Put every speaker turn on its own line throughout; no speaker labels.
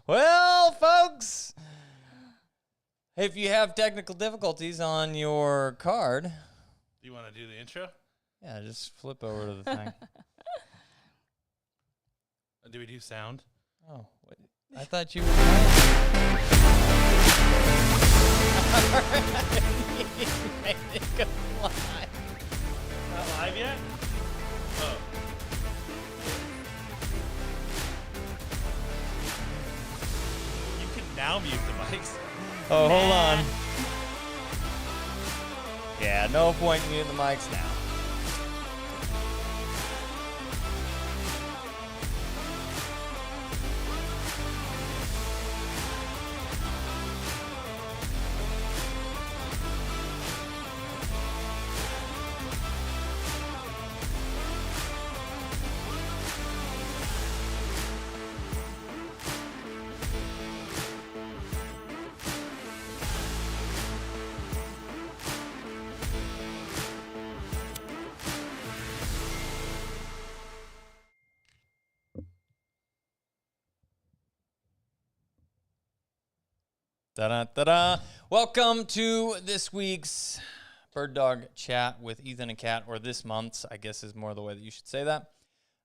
Well, folks, if you have technical difficulties on your card,
Do you want to do the intro?
yeah, just flip over to the thing.
Do we do sound?
Oh, wait. I thought you were
Not live yet? Oh. You can now mute the mics.
Oh, hold on. Yeah, no point in muting the mics now. Da-da-da-da. Welcome to this week's Bird Dog Chat with Ethan and Kat, or this month's, I guess is more the way that you should say that.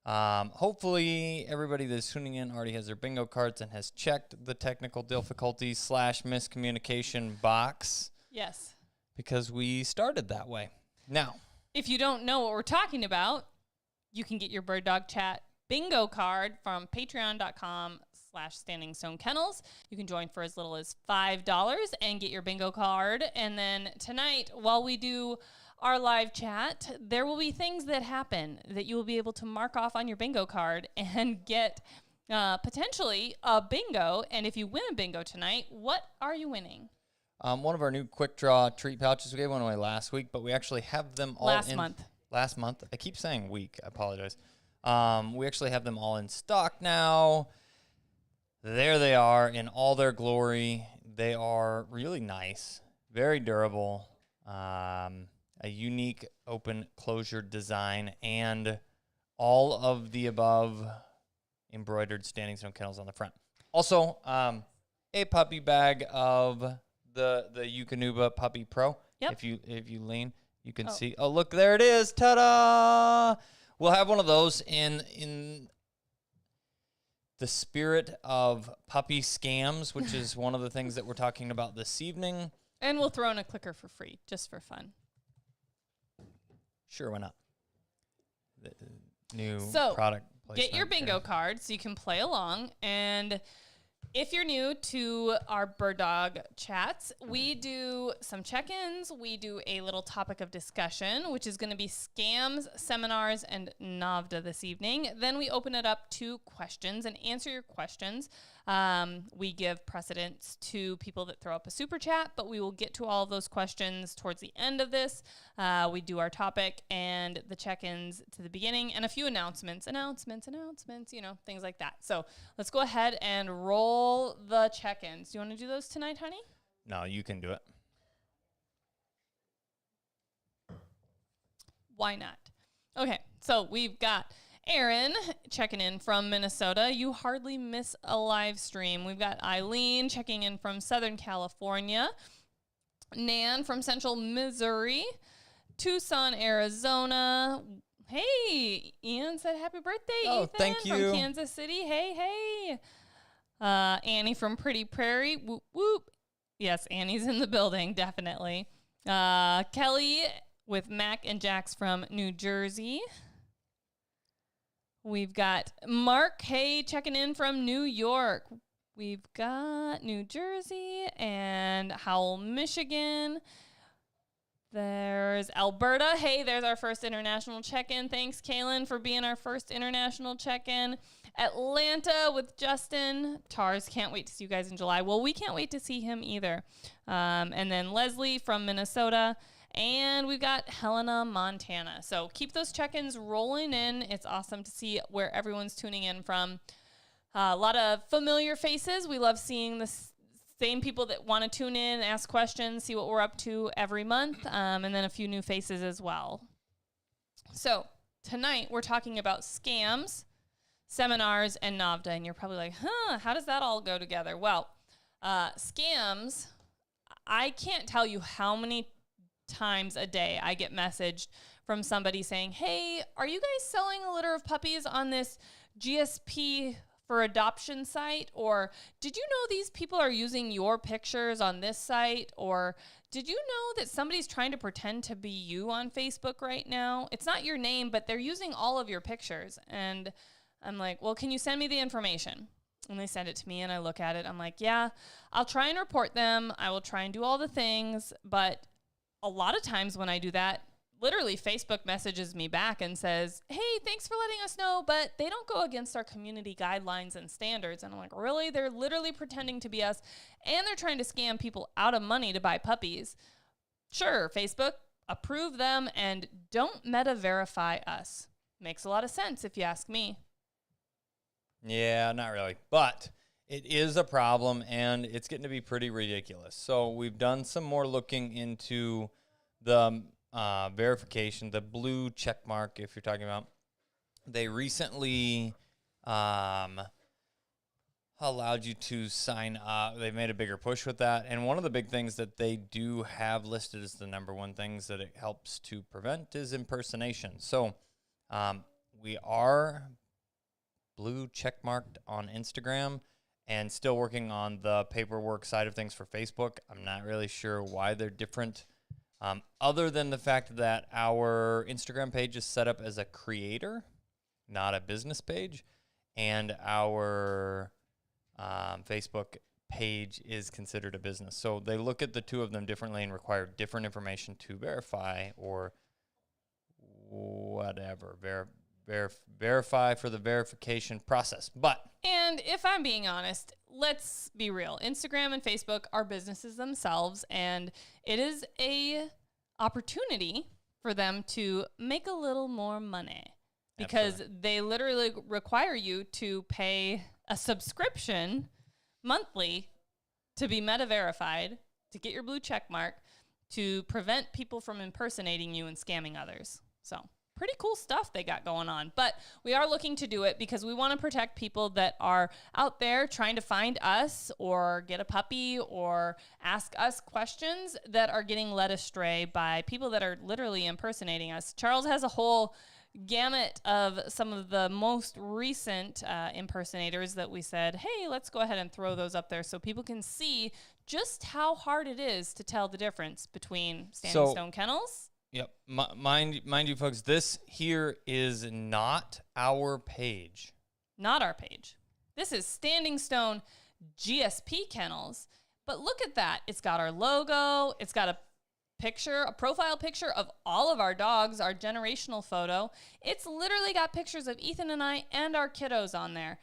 Hopefully everybody that's tuning in already has their bingo cards and has checked the technical difficulty / miscommunication box.
Yes.
Because we started that way. Now,
if you don't know what we're talking about, you can get your Bird Dog Chat bingo card from patreon.com/Standing Stone Kennels. You can join for as little as $5 and get your bingo card. And then tonight, while we do our live chat, there will be things that happen that you will be able to mark off on your bingo card and get potentially a bingo. And if you win a bingo tonight, what are you winning?
one of our new quick draw treat pouches. We gave one away last week, but we actually have them all
Last month.
Last month. I keep saying week. I apologize. We actually have them all in stock now. There they are in all their glory. They are really nice, very durable, a unique open closure design, and all of the above embroidered Standing Stone Kennels on the front. Also, a puppy bag of the Eukanuba Puppy Pro.
Yep.
If you lean, you can see. Oh, look, there it is. Ta-da! We'll have one of those in the spirit of puppy scams, which is one of the things that we're talking about this evening.
And we'll throw in a clicker for free, just for fun.
Sure, why not? The new
So,
product placement.
Get your bingo card so you can play along. And if you're new to our Bird Dog chats, we do some check-ins. We do a little topic of discussion, which is going to be scams, seminars, and NAVDA this evening. Then we open it up to questions and answer your questions. We give precedence to people that throw up a super chat, but we will get to all of those questions towards the end of this. We do our topic and the check-ins to the beginning, and a few announcements, you know, things like that. So let's go ahead and roll the check-ins. Do you want to do those tonight, honey?
No, you can do it.
Why not? Okay, so we've got Aaron checking in from Minnesota. You hardly miss a live stream. We've got Eileen checking in from Southern California. Nan from Central Missouri. Tucson, Arizona. Hey, Ian said happy birthday,
Oh,
Ethan.
thank you.
From Kansas City. Hey. Annie from Pretty Prairie. Whoop, whoop. Yes, Annie's in the building, definitely. Kelly with Mac and Jax from New Jersey. We've got Mark, hey, checking in from New York. We've got New Jersey and Howell, Michigan. There's Alberta. Hey, there's our first international check-in. Thanks, Kaylin, for being our first international check-in. Atlanta with Justin. Tars, can't wait to see you guys in July. Well, we can't wait to see him either. And then Leslie from Minnesota. And we've got Helena, Montana. So keep those check-ins rolling in. It's awesome to see where everyone's tuning in from. A lot of familiar faces. We love seeing the same people that want to tune in, ask questions, see what we're up to every month, and then a few new faces as well. So tonight we're talking about SCAMS, seminars, and NAVHDA. And you're probably like, how does that all go together? Well, SCAMS, I can't tell you how many times a day I get messaged from somebody saying, hey, are you guys selling a litter of puppies on this GSP for adoption site? Or did you know these people are using your pictures on this site? Or did you know that somebody's trying to pretend to be you on Facebook right now? It's not your name, but they're using all of your pictures. And I'm like, well, can you send me the information? And they send it to me and I look at it. I'm like, yeah, I'll try and report them. I will try and do all the things. But a lot of times when I do that, literally Facebook messages me back and says, hey, thanks for letting us know, but they don't go against our community guidelines and standards. And I'm like, really? They're literally pretending to be us, and they're trying to scam people out of money to buy puppies. Sure, Facebook, approve them and don't meta verify us. Makes a lot of sense if you ask me.
Yeah, not really. But it is a problem, and it's getting to be pretty ridiculous. So we've done some more looking into the verification, the blue check mark, if you're talking about. They recently allowed you to sign up. They've made a bigger push with that. And one of the big things that they do have listed as the number one things that it helps to prevent is impersonation. So we are blue check marked on Instagram and still working on the paperwork side of things for Facebook. I'm not really sure why they're different. Other than the fact that our Instagram page is set up as a creator, not a business page, and our Facebook page is considered a business. So they look at the two of them differently and require different information to verify or whatever, verify for the verification process.
And if I'm being honest, let's be real. Instagram and Facebook are businesses themselves, and it is a opportunity for them to make a little more money because
Absolutely.
they literally require you to pay a subscription monthly to be meta verified, to get your blue check mark, to prevent people from impersonating you and scamming others. So pretty cool stuff they got going on. But we are looking to do it because we want to protect people that are out there trying to find us or get a puppy or ask us questions that are getting led astray by people that are literally impersonating us. Charles has a whole gamut of some of the most recent impersonators that we said, hey, let's go ahead and throw those up there so people can see just how hard it is to tell the difference between Standing Stone Kennels.
Yep. Mind you, folks, this here is not our page.
Not our page. This is Standing Stone GSP Kennels. But look at that. It's got our logo. It's got a picture, a profile picture of all of our dogs, our generational photo. It's literally got pictures of Ethan and I and our kiddos on there.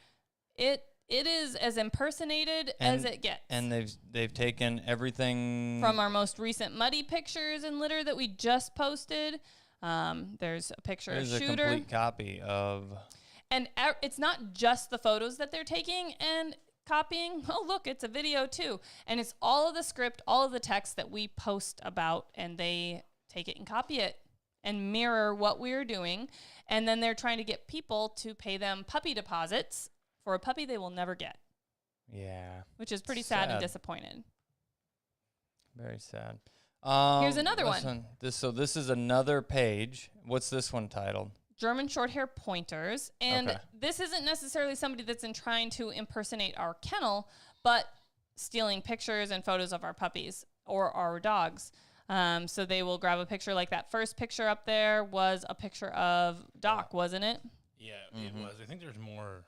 It is as impersonated as it gets.
And they've taken everything
from our most recent muddy pictures and litter that we just posted. There's a picture of Shooter.
There's a complete copy of.
And it's not just the photos that they're taking and copying. Oh, look, it's a video too. And it's all of the script, all of the text that we post about, and they take it and copy it and mirror what we're doing. And then they're trying to get people to pay them puppy deposits for a puppy they will never get.
Yeah.
Which is pretty sad and disappointed.
Very sad.
Here's another one.
This is another page. What's this one titled?
German Shorthaired pointers. And this isn't necessarily somebody that's trying to impersonate our kennel, but stealing pictures and photos of our puppies or our dogs. So they will grab a picture like that first picture up there was a picture of Doc, wasn't it?
Yeah, it was. I think there's more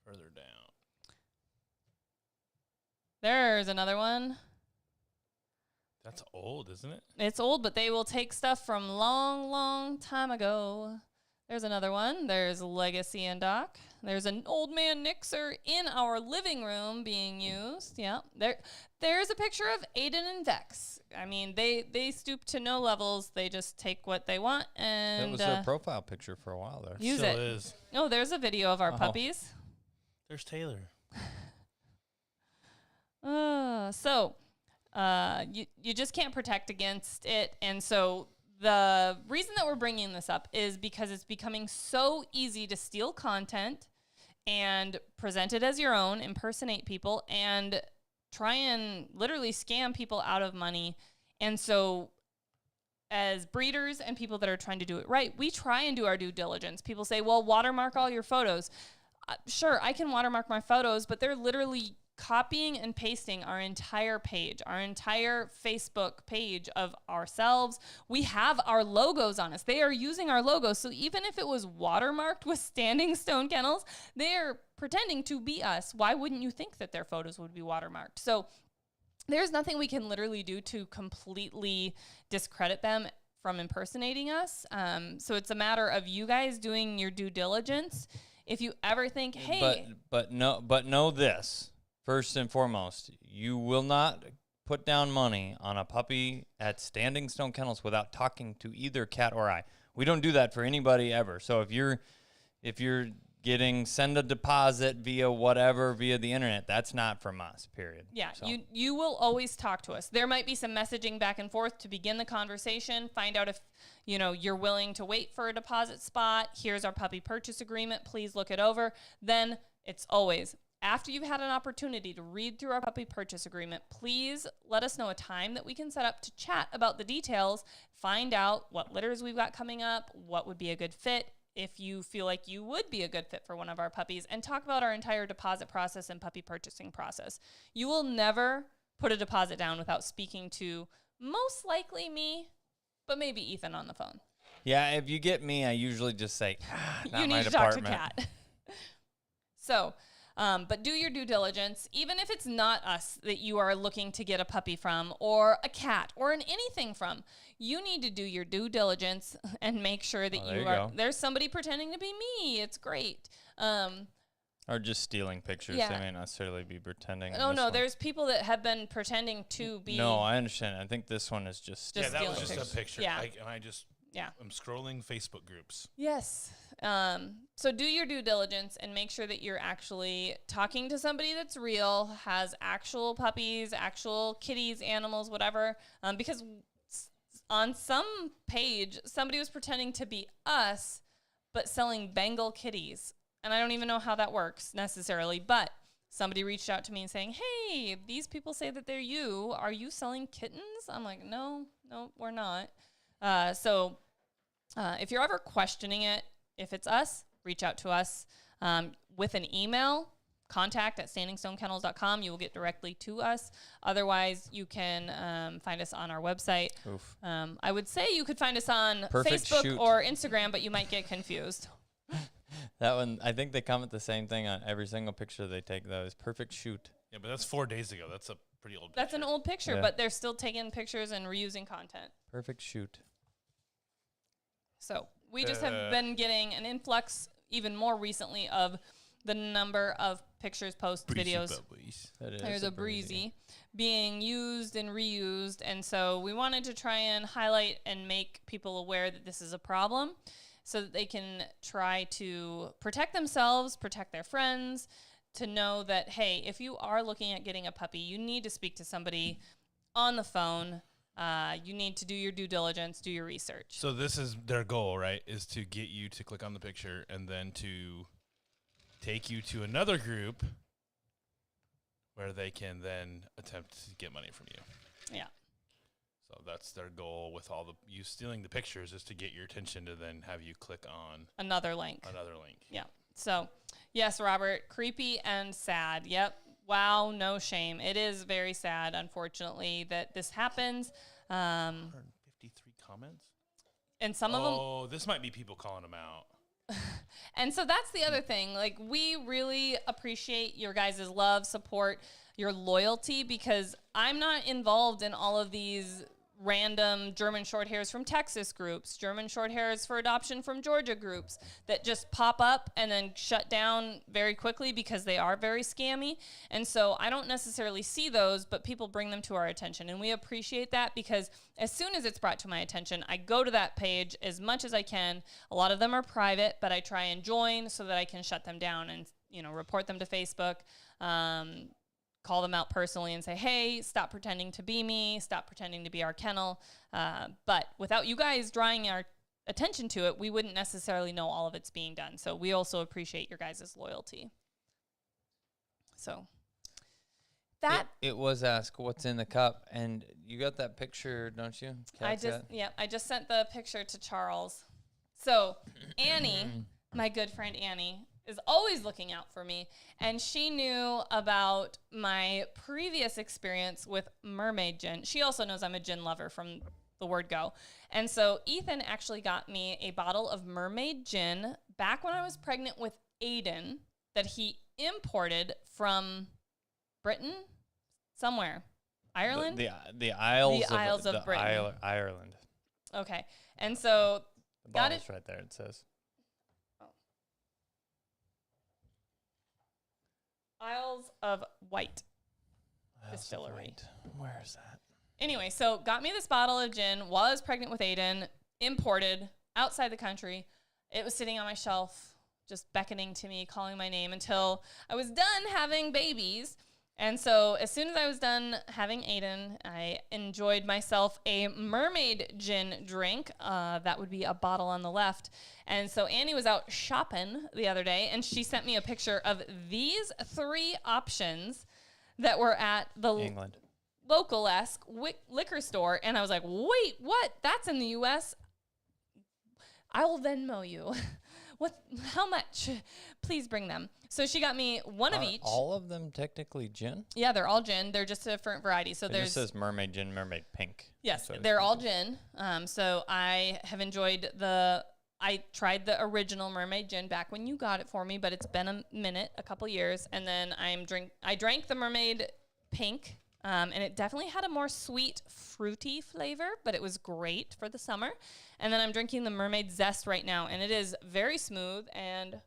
further down.
There's another one.
That's old, isn't it?
It's old, but they will take stuff from long, long time ago. There's another one. There's Legacy and Doc. There's an old man Nixer in our living room being used. Yeah. There's a picture of Aiden and Vex. I mean, they stoop to no levels. They just take what they want and
that was their profile picture for a while there.
Use
Still
it.
Is.
Oh, there's a video of our puppies.
There's Taylor.
You just can't protect against it. And so the reason that we're bringing this up is because it's becoming so easy to steal content and present it as your own, impersonate people, and try and literally scam people out of money. And so as breeders and people that are trying to do it right, we try and do our due diligence. People say, well, watermark all your photos. Sure, I can watermark my photos, but they're literally copying and pasting our entire page, our entire Facebook page of ourselves. We have our logos on us. They are using our logos. So even if it was watermarked with Standing Stone Kennels, they're pretending to be us. Why wouldn't you think that their photos would be watermarked? So there's nothing we can literally do to completely discredit them from impersonating us. So it's a matter of you guys doing your due diligence. If you ever think, hey,
but know this. First and foremost, you will not put down money on a puppy at Standing Stone Kennels without talking to either Kat or I. We don't do that for anybody ever. So if you're send a deposit via the internet, that's not from us, period.
Yeah,
so.
you will always talk to us. There might be some messaging back and forth to begin the conversation, find out if you're willing to wait for a deposit spot. Here's our puppy purchase agreement. Please look it over. Then it's always, after you've had an opportunity to read through our puppy purchase agreement, please let us know a time that we can set up to chat about the details, find out what litters we've got coming up, what would be a good fit, if you feel like you would be a good fit for one of our puppies, and talk about our entire deposit process and puppy purchasing process. You will never put a deposit down without speaking to most likely me, but maybe Ethan on the phone.
Yeah, if you get me, I usually just say, not
you need
my
to
department.
talk to Kat. So, but do your due diligence, even if it's not us that you are looking to get a puppy from or a cat or anything from. You need to do your due diligence and make sure that there's somebody pretending to be me. It's great.
Or just stealing pictures.
Yeah.
They may not necessarily be pretending.
Oh, no, there's people that have been pretending to be.
No, I understand. I think this one is just
that was just
pictures.
a picture.
Yeah.
I'm scrolling Facebook groups.
Yes. So do your due diligence and make sure that you're actually talking to somebody that's real, has actual puppies, actual kitties, animals, whatever. Because on some page, somebody was pretending to be us, but selling Bengal kitties. And I don't even know how that works necessarily, but somebody reached out to me and saying, hey, these people say that they're you. Are you selling kittens? I'm like, no, we're not. So if you're ever questioning it, if it's us, reach out to us with an email, contact@standingstonekennels.com. You will get directly to us. Otherwise, you can find us on our website. I would say you could find us on Facebook or Instagram, but you might get confused.
That one, I think they comment the same thing on every single picture they take, though, is perfect shoot.
Yeah, but that's 4 days ago. That's a pretty old picture.
That's an old picture,
Yeah.
but they're still taking pictures and reusing content.
Perfect shoot.
So we just have been getting an influx even more recently of the number of pictures, posts, videos. There's a breezy being used and reused. And so we wanted to try and highlight and make people aware that this is a problem so that they can try to protect themselves, protect their friends, to know that, hey, if you are looking at getting a puppy, you need to speak to somebody on the phone. You need to do your due diligence, do your research.
So this is their goal, right? Is to get you to click on the picture and then to take you to another group where they can then attempt to get money from you.
Yeah.
So that's their goal with all you stealing the pictures, is to get your attention to then have you click on
another link.
Yeah.
So, yes, Robert, creepy and sad. Yep. Wow, no shame. It is very sad, unfortunately, that this happens.
153 comments?
And some of them...
Oh, this might be people calling them out.
And so that's the other thing. Like, we really appreciate your guys' love, support, your loyalty, because I'm not involved in all of these random German Shorthairs from Texas groups, German Shorthairs for adoption from Georgia groups that just pop up and then shut down very quickly because they are very scammy. And so I don't necessarily see those, but people bring them to our attention. And we appreciate that, because as soon as it's brought to my attention, I go to that page as much as I can. A lot of them are private, but I try and join so that I can shut them down and, report them to Facebook. call them out personally and say, hey, stop pretending to be me, stop pretending to be our kennel. But without you guys drawing our attention to it, we wouldn't necessarily know all of it's being done. So we also appreciate your guys' loyalty. So that
it was asked what's in the cup, and you got that picture, don't you?
I just sent the picture to Charles. So Annie, my good friend Annie, is always looking out for me, and she knew about my previous experience with mermaid gin. She also knows I'm a gin lover from the word go. And so Ethan actually got me a bottle of mermaid gin back when I was pregnant with Aiden that he imported from Britain, somewhere. Ireland?
The Isles
of Britain.
Ireland.
Okay. And so
The
got
bottle's
it.
right there, it says.
Isles of Wight
Isles of
Distillery.
Wight. Where is that?
Anyway, so got me this bottle of gin, was pregnant with Aiden, imported outside the country. It was sitting on my shelf, just beckoning to me, calling my name until I was done having babies. And so as soon as I was done having Aiden, I enjoyed myself a mermaid gin drink. That would be a bottle on the left. And so Annie was out shopping the other day, and she sent me a picture of these 3 options that were at the
England.
local-esque liquor store. And I was like, wait, what? That's in the U.S.? I will Venmo you. What? How much? Please bring them. So she got me one of each.
All of them technically gin?
Yeah, they're all gin. They're just different varieties. So
It
there's
just says mermaid gin, mermaid pink.
yes,
So
they're all gin. So I have enjoyed I tried the original mermaid gin back when you got it for me, but it's been a minute, a couple years, and then I drank the mermaid pink. And it definitely had a more sweet, fruity flavor, but it was great for the summer. And then I'm drinking the mermaid zest right now, and it is very smooth. And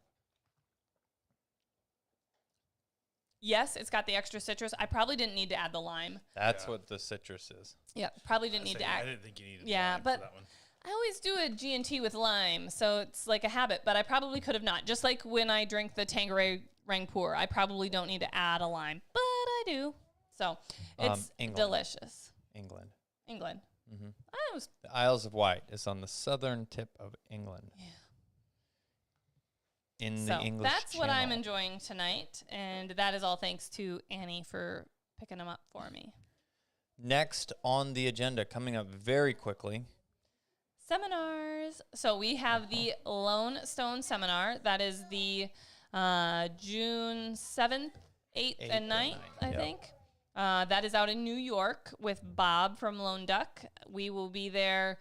yes, it's got the extra citrus. I probably didn't need to add the lime.
That's what the citrus is.
Yeah, probably didn't need to
I
add.
didn't think you needed
Yeah,
lime
but
for that one.
I always do a G&T with lime, so it's like a habit, but I probably could have not. Just like when I drink the Tanqueray Rangpur, I probably don't need to add a lime, but I do. So it's
England.
delicious.
England.
Mm-hmm.
The Isles of Wight is on the southern tip of England.
Yeah.
In the English
that's what I'm
Channel.
enjoying tonight, and that is all thanks to Annie for picking them up for me.
Next on the agenda, coming up very quickly.
Seminars. So we have the Lone Stone Seminar. That is the June 7th, 8th, and 9th, I think. That is out in New York with Bob from Lone Duck. We will be there,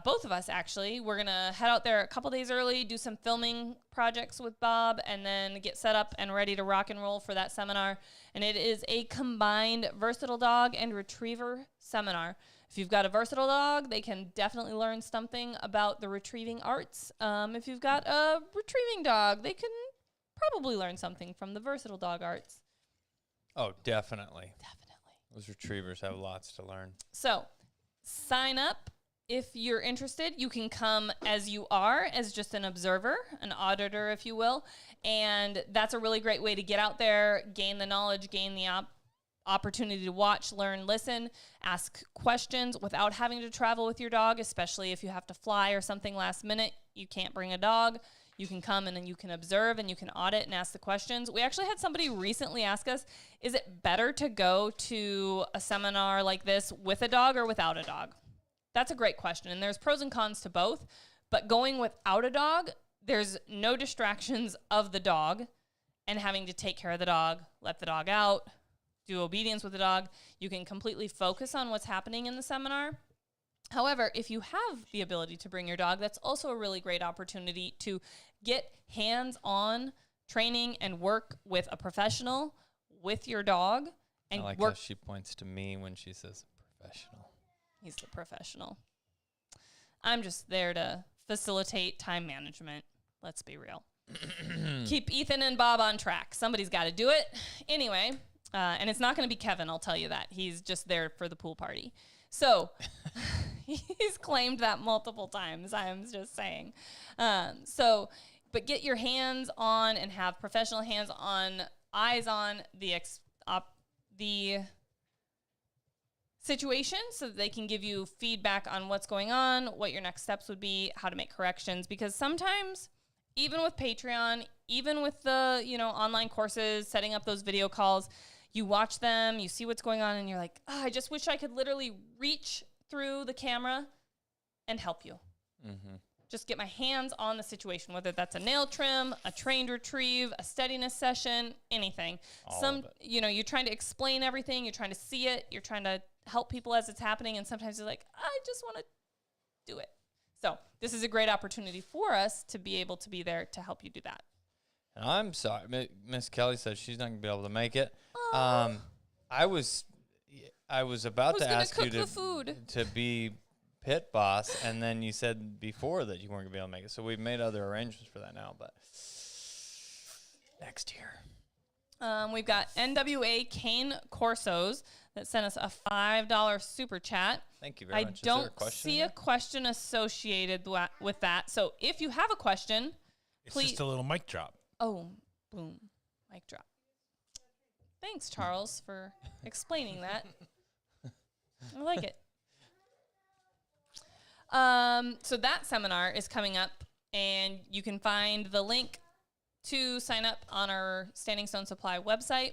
both of us actually. We're going to head out there a couple days early, do some filming projects with Bob, and then get set up and ready to rock and roll for that seminar. And it is a combined versatile dog and retriever seminar. If you've got a versatile dog, they can definitely learn something about the retrieving arts. If you've got a retrieving dog, they can probably learn something from the versatile dog arts.
Oh, definitely.
Definitely.
Those retrievers have lots to learn.
So sign up if you're interested. You can come as you are, as just an observer, an auditor, if you will. And that's a really great way to get out there, gain the knowledge, gain the opportunity to watch, learn, listen, ask questions without having to travel with your dog, especially if you have to fly or something last minute. You can't bring a dog. You can come and then you can observe and you can audit and ask the questions. We actually had somebody recently ask us, is it better to go to a seminar like this with a dog or without a dog? That's a great question. And there's pros and cons to both. But going without a dog, there's no distractions of the dog and having to take care of the dog, let the dog out, do obedience with the dog. You can completely focus on what's happening in the seminar. However, if you have the ability to bring your dog, that's also a really great opportunity to get hands-on training and work with a professional with your dog. And
I like
work.
how she points to me when she says professional.
He's the professional. I'm just there to facilitate time management. Let's be real. Keep Ethan and Bob on track. Somebody's got to do it. Anyway, and it's not going to be Kevin, I'll tell you that. He's just there for the pool party. So he's claimed that multiple times, I'm just saying. But get your hands on and have professional hands on, eyes on the the situation so that they can give you feedback on what's going on, what your next steps would be, how to make corrections. Because sometimes, even with Patreon, even with the, online courses, setting up those video calls, you watch them, you see what's going on, and you're like, I just wish I could literally reach through the camera and help you. Mm-hmm. Just get my hands on the situation, whether that's a nail trim, a trained retrieve, a steadiness session, anything. You're trying to explain everything. You're trying to see it. You're trying to help people as it's happening. And sometimes you're like, I just want to do it. So this is a great opportunity for us to be able to be there to help you do that.
And I'm sorry, Miss Kelly says she's not going to be able to make it.
Aww.
I was about to ask you to be pit boss, and then you said before that you weren't going to be able to make it. So we've made other arrangements for that now, but next year.
We've got NWA Cane Corsos that sent us a $5 super chat.
Thank you very much.
I don't see a question associated with that. So if you have a question,
it's just a little mic drop.
Oh, boom. Mic drop. Thanks, Charles, for explaining that. I like it. So that seminar is coming up, and you can find the link to sign up on our Standing Stone Supply website.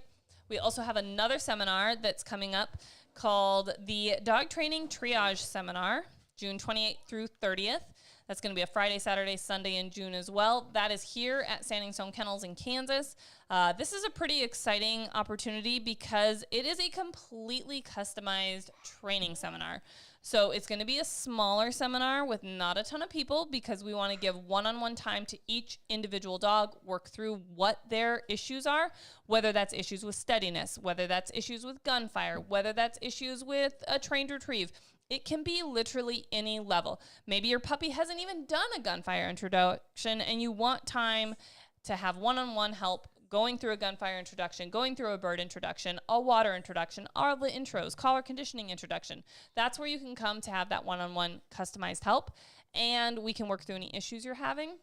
We also have another seminar that's coming up called the Dog Training Triage Seminar, June 28th through 30th. That's going to be a Friday, Saturday, Sunday in June as well. That is here at Standing Stone Kennels in Kansas. This is a pretty exciting opportunity because it is a completely customized training seminar. So it's going to be a smaller seminar with not a ton of people because we want to give one-on-one time to each individual dog, work through what their issues are, whether that's issues with steadiness, whether that's issues with gunfire, whether that's issues with a trained retrieve. It can be literally any level. Maybe your puppy hasn't even done a gunfire introduction and you want time to have one-on-one help going through a gunfire introduction, going through a bird introduction, a water introduction, all the intros, collar conditioning introduction. That's where you can come to have that one-on-one customized help, and we can work through any issues you're having,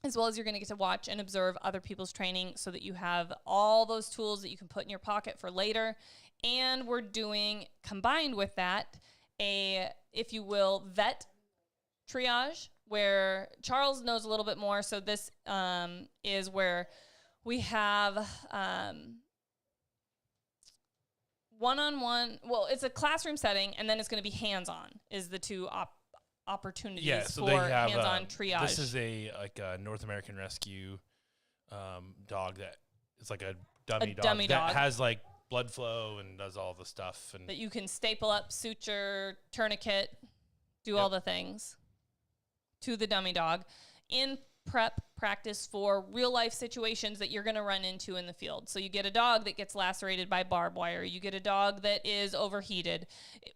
as well as you're going to get to watch and observe other people's training so that you have all those tools that you can put in your pocket for later. And we're doing, combined with that, if you will, vet triage, where Charles knows a little bit more. So this is where we have one-on-one. Well, it's a classroom setting, and then it's going to be hands-on is the two opportunities
so
for
they have,
hands-on triage.
This is a North American Rescue dog that is like a dummy dog that has like blood flow and does all the stuff. And
that you can staple up, suture, tourniquet, do all the things to the dummy dog in practice for real life situations that you're going to run into in the field. So you get a dog that gets lacerated by barbed wire. You get a dog that is overheated.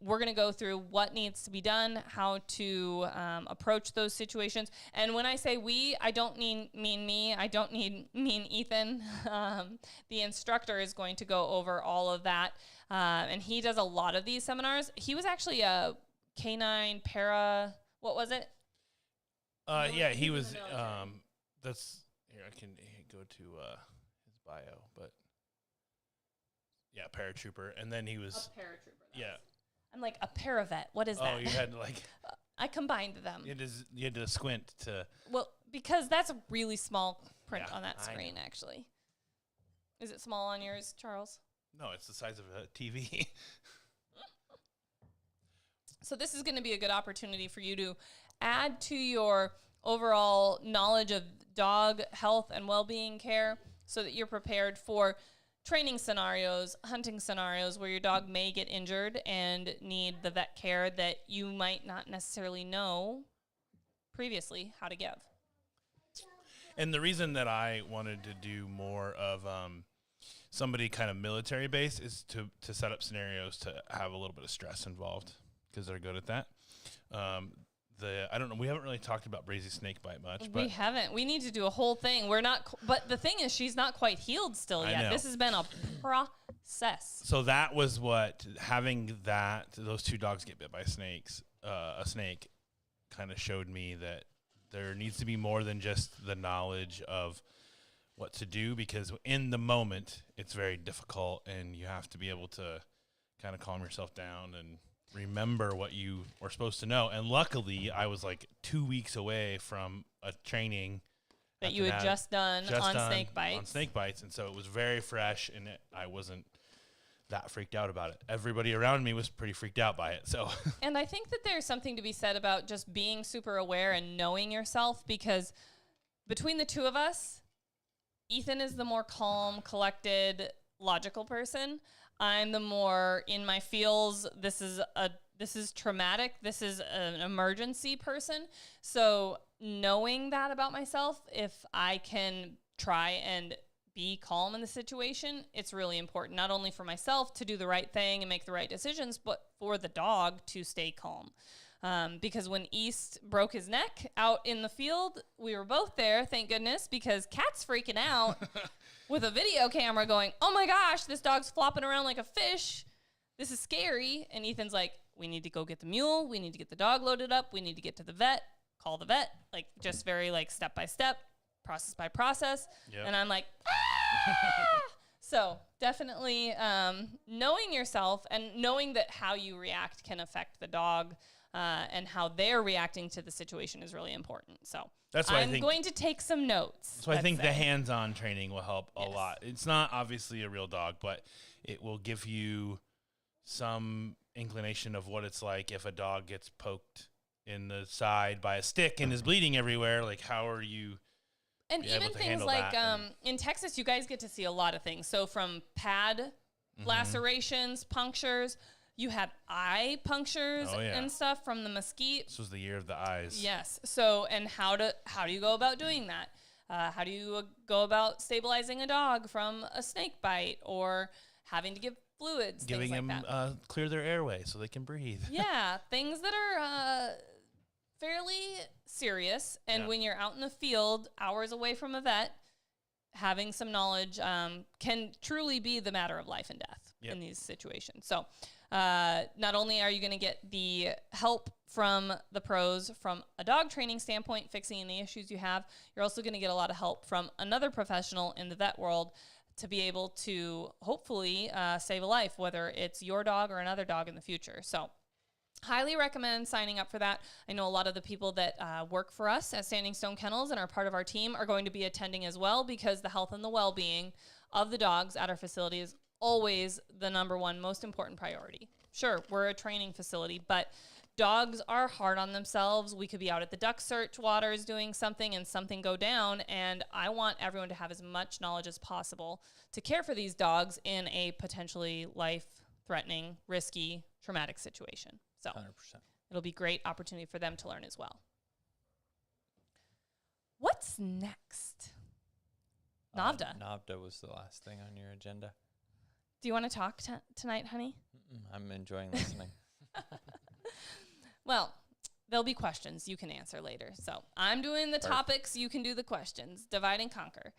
We're going to go through what needs to be done, how to approach those situations. And when I say we, I don't mean me. I don't mean Ethan. The instructor is going to go over all of that. And he does a lot of these seminars. He was actually a canine para, what was it?
He was, that's, here, I can go to his bio, but, paratrooper, and then he was,
I'm like, a paravet, what is that?
Oh, you had to, like.
I combined them.
You had to squint to.
Well, because that's a really small print on that screen, actually. Is it small on yours, Charles?
No, it's the size of a TV.
So this is going to be a good opportunity for you to add to your overall knowledge of dog health and well-being care so that you're prepared for training scenarios, hunting scenarios where your dog may get injured and need the vet care that you might not necessarily know previously how to give.
And the reason that I wanted to do more of somebody kind of military-based is to set up scenarios to have a little bit of stress involved because they're good at that. I don't know. We haven't really talked about brazy snake bite much. But
we haven't. We need to do a whole thing. We're not. But the thing is, she's not quite healed still yet.
Know.
This has been a process.
So that was what having those two dogs get bit by a snake, kind of showed me that there needs to be more than just the knowledge of what to do, because in the moment it's very difficult, and you have to be able to kind of calm yourself down and remember what you were supposed to know. And luckily, I was like 2 weeks away from a training
that you had just done on snake bites.
On snake bites, and so it was very fresh, and I wasn't that freaked out about it. Everybody around me was pretty freaked out by it. So,
and I think that there's something to be said about just being super aware and knowing yourself, because between the two of us, Ethan is the more calm, collected, logical person. I'm the more in my feels. This is traumatic. This is an emergency person. So knowing that about myself, if I can try and be calm in the situation, it's really important, not only for myself to do the right thing and make the right decisions, but for the dog to stay calm. Because when East broke his neck out in the field, we were both there, thank goodness, because Kat's freaking out with a video camera going, oh my gosh, this dog's flopping around like a fish. This is scary. And Ethan's like, we need to go get the mule. We need to get the dog loaded up. We need to get to the vet, call the vet, like just very like step by step, process by process. Yep. And I'm like, ah! So definitely knowing yourself and knowing that how you react can affect the dog. And how they're reacting to the situation is really important. So
that's why
I'm going to take some notes.
So I think the hands-on training will help a lot. It's not obviously a real dog, but it will give you some inclination of what it's like if a dog gets poked in the side by a stick and is bleeding everywhere. Like, how are you?
And even things like in Texas, you guys get to see a lot of things. So from pad lacerations, punctures. You have eye punctures and stuff from the mesquite.
This was the year of the eyes.
Yes. So, and how do you go about doing that? How do you go about stabilizing a dog from a snake bite or having to give fluids?
Giving them clear their airway so they can breathe.
Yeah, things that are fairly serious. And when you're out in the field, hours away from a vet, having some knowledge can truly be the matter of life and death in these situations. So. Not only are you going to get the help from the pros from a dog training standpoint, fixing any issues you have, you're also going to get a lot of help from another professional in the vet world to be able to hopefully save a life, whether it's your dog or another dog in the future. So highly recommend signing up for that. I know a lot of the people that work for us at Standing Stone Kennels and are part of our team are going to be attending as well, because the health and the well-being of the dogs at our facility is always the number one most important priority. Sure, we're a training facility, but dogs are hard on themselves. We could be out at the duck search waters doing something and something go down, and I want everyone to have as much knowledge as possible to care for these dogs in a potentially life-threatening, risky, traumatic situation. So 100%. It'll be a great opportunity for them to learn as well. What's next? NAVHDA.
NAVHDA was the last thing on your agenda.
Do you want to talk tonight, honey?
I'm enjoying listening.
Well, there'll be questions you can answer later. So I'm doing the topics. You can do the questions. Divide and conquer.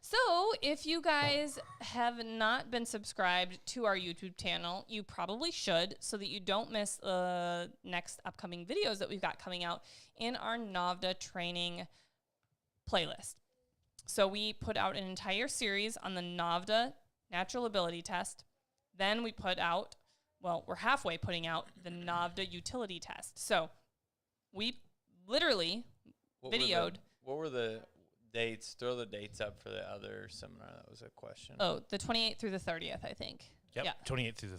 So if you guys have not been subscribed to our YouTube channel, you probably should, so that you don't miss the next upcoming videos that we've got coming out in our NAVHDA training playlist. So we put out an entire series on the NAVHDA natural ability test. Then we put out, we're halfway putting out the NAVHDA utility test. So we literally videoed.
What were the dates? Throw the dates up for the other seminar. That was a question.
Oh, the 28th through the 30th, I think.
Yep, yeah. 28th through the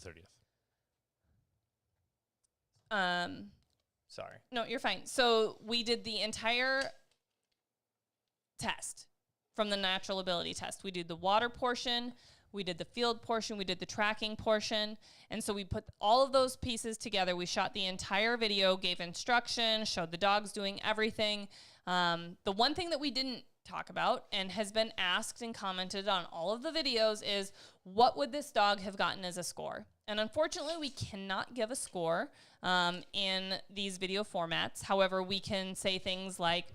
30th.
Sorry. No, you're fine. So we did the entire test from the natural ability test. We did the water portion, we did the field portion, we did the tracking portion. And so we put all of those pieces together. We shot the entire video, gave instructions, showed the dogs doing everything. The one thing that we didn't talk about and has been asked and commented on all of the videos is, what would this dog have gotten as a score? And unfortunately, we cannot give a score in these video formats. However, we can say things like,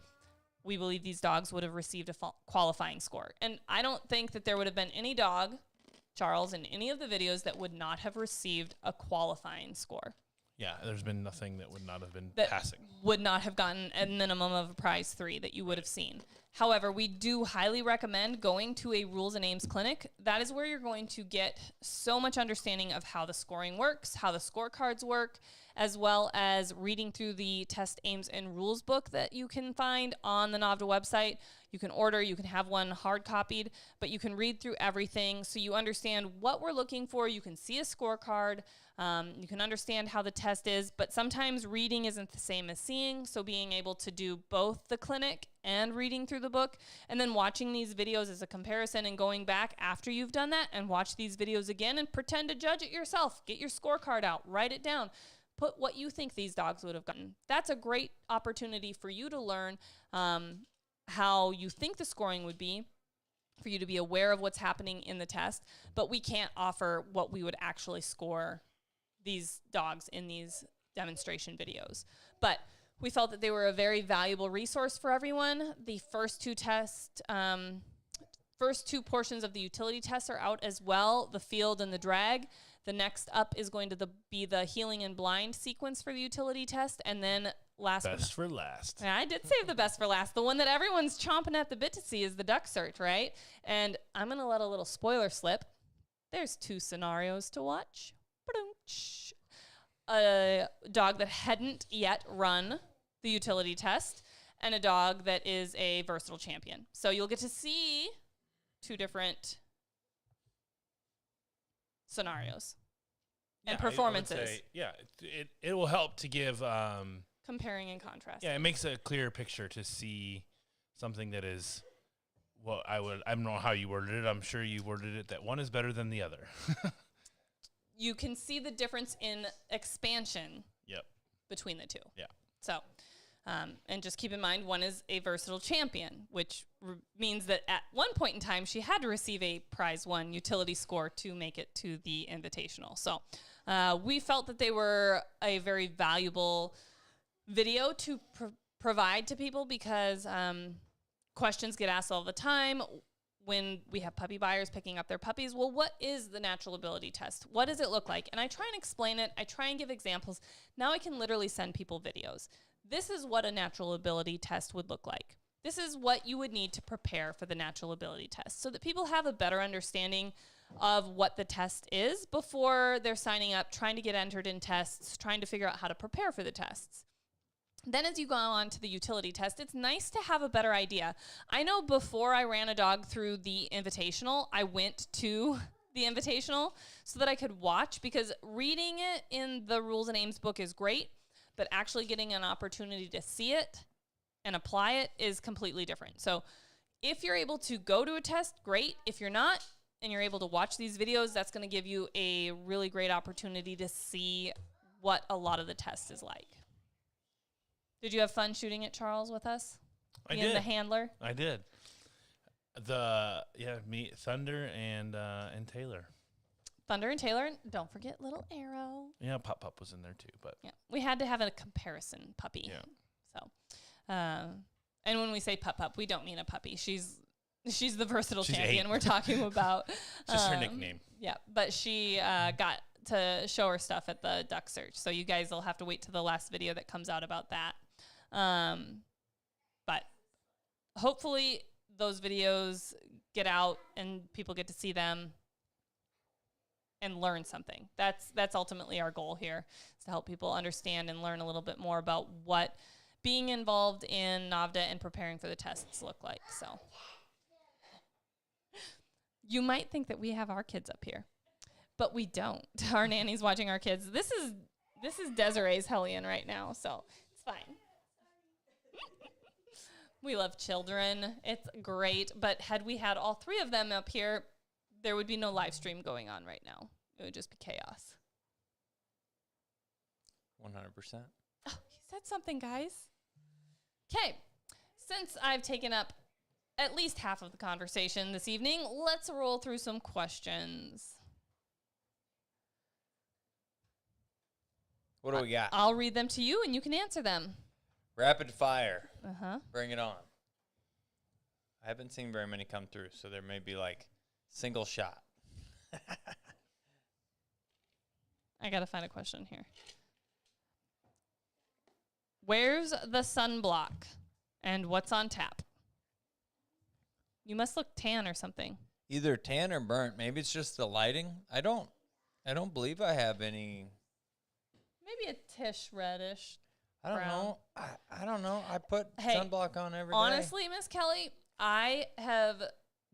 we believe these dogs would have received a qualifying score. And I don't think that there would have been any dog, Charles, in any of the videos that would not have received a qualifying score.
Yeah, there's been nothing that would not have been
that
passing.
would not have gotten a minimum of a prize 3 that you would have seen. However, we do highly recommend going to a rules and aims clinic. That is where you're going to get so much understanding of how the scoring works, how the scorecards work, as well as reading through the test aims and rules book that you can find on the NAVHDA website. You can order, you can have one hard copied, but you can read through everything so you understand what we're looking for. You can see a scorecard. You can understand how the test is, but sometimes reading isn't the same as seeing. So being able to do both the clinic and reading through the book, and then watching these videos as a comparison and going back after you've done that and watch these videos again and pretend to judge it yourself. Get your scorecard out, write it down, put what you think these dogs would have gotten. That's a great opportunity for you to learn how you think the scoring would be, for you to be aware of what's happening in the test, but we can't offer what we would actually score these dogs in these demonstration videos. But we felt that they were a very valuable resource for everyone. The first two portions of the utility tests are out as well, the field and the drag. The next up is going to be the healing and blind sequence for the utility test. And then
Best for last.
I did save the best for last. The one that everyone's chomping at the bit to see is the duck search, right? And I'm going to let a little spoiler slip. There's 2 scenarios to watch. A dog that hadn't yet run the utility test and a dog that is a versatile champion. So you'll get to see 2 different scenarios and performances.
I would say, it will help to give
comparing and contrasting.
Yeah, it makes a clearer picture to see something that is I don't know how you worded it. I'm sure you worded it that one is better than the other.
You can see the difference in expansion between the 2.
Yeah.
So, and just keep in mind, one is a versatile champion, which means that at one point in time, she had to receive a prize 1 utility score to make it to the invitational. So we felt that they were a very valuable video to provide to people because questions get asked all the time when we have puppy buyers picking up their puppies. Well, what is the natural ability test? What does it look like? And I try and explain it. I try and give examples. Now I can literally send people videos. This is what a natural ability test would look like. This is what you would need to prepare for the natural ability test so that people have a better understanding of what the test is before they're signing up, trying to get entered in tests, trying to figure out how to prepare for the tests. Then as you go on to the utility test, it's nice to have a better idea. I know before I ran a dog through the invitational, I went to the invitational so that I could watch, because reading it in the rules and aims book is great, but actually getting an opportunity to see it and apply it is completely different. So if you're able to go to a test, great. If you're not and you're able to watch these videos, that's going to give you a really great opportunity to see what a lot of the test is like. Did you have fun shooting it, Charles, with us?
I
Being
did.
the handler?
I did. Me, Thunder, and Taylor.
Thunder and Taylor. Don't forget little Arrow.
Yeah, Pop was in there too, but
Yeah, we had to have a comparison puppy.
yeah.
So, and when we say Pup, we don't mean a puppy. She's the versatile
She's
champion
8.
we're talking about.
Just her nickname.
Yeah, but she got to show her stuff at the duck search. So you guys will have to wait to the last video that comes out about that. But hopefully those videos get out and people get to see them and learn something. That's ultimately our goal here, is to help people understand and learn a little bit more about what being involved in NAVHDA and preparing for the tests look like. So you might think that we have our kids up here, but we don't. Our nanny's watching our kids. This is Desiree's hellion right now, so it's fine. We love children. It's great, but had we had all 3 of them up here, there would be no live stream going on right now. It would just be chaos.
100%.
Oh, he said something, guys. Okay, since I've taken up at least half of the conversation this evening, let's roll through some questions.
What do we got?
I'll read them to you and you can answer them.
Rapid fire.
Uh-huh.
Bring it on. I haven't seen very many come through, so there may be like single shot.
I got to find a question here. Where's the sunblock? And what's on tap? You must look tan or something.
Either tan or burnt. Maybe it's just the lighting. I don't believe I have any.
Maybe a tish reddish.
I don't
brown.
know. I don't know. I put
Hey,
sunblock on every day.
Honestly, Miss Kelly, I have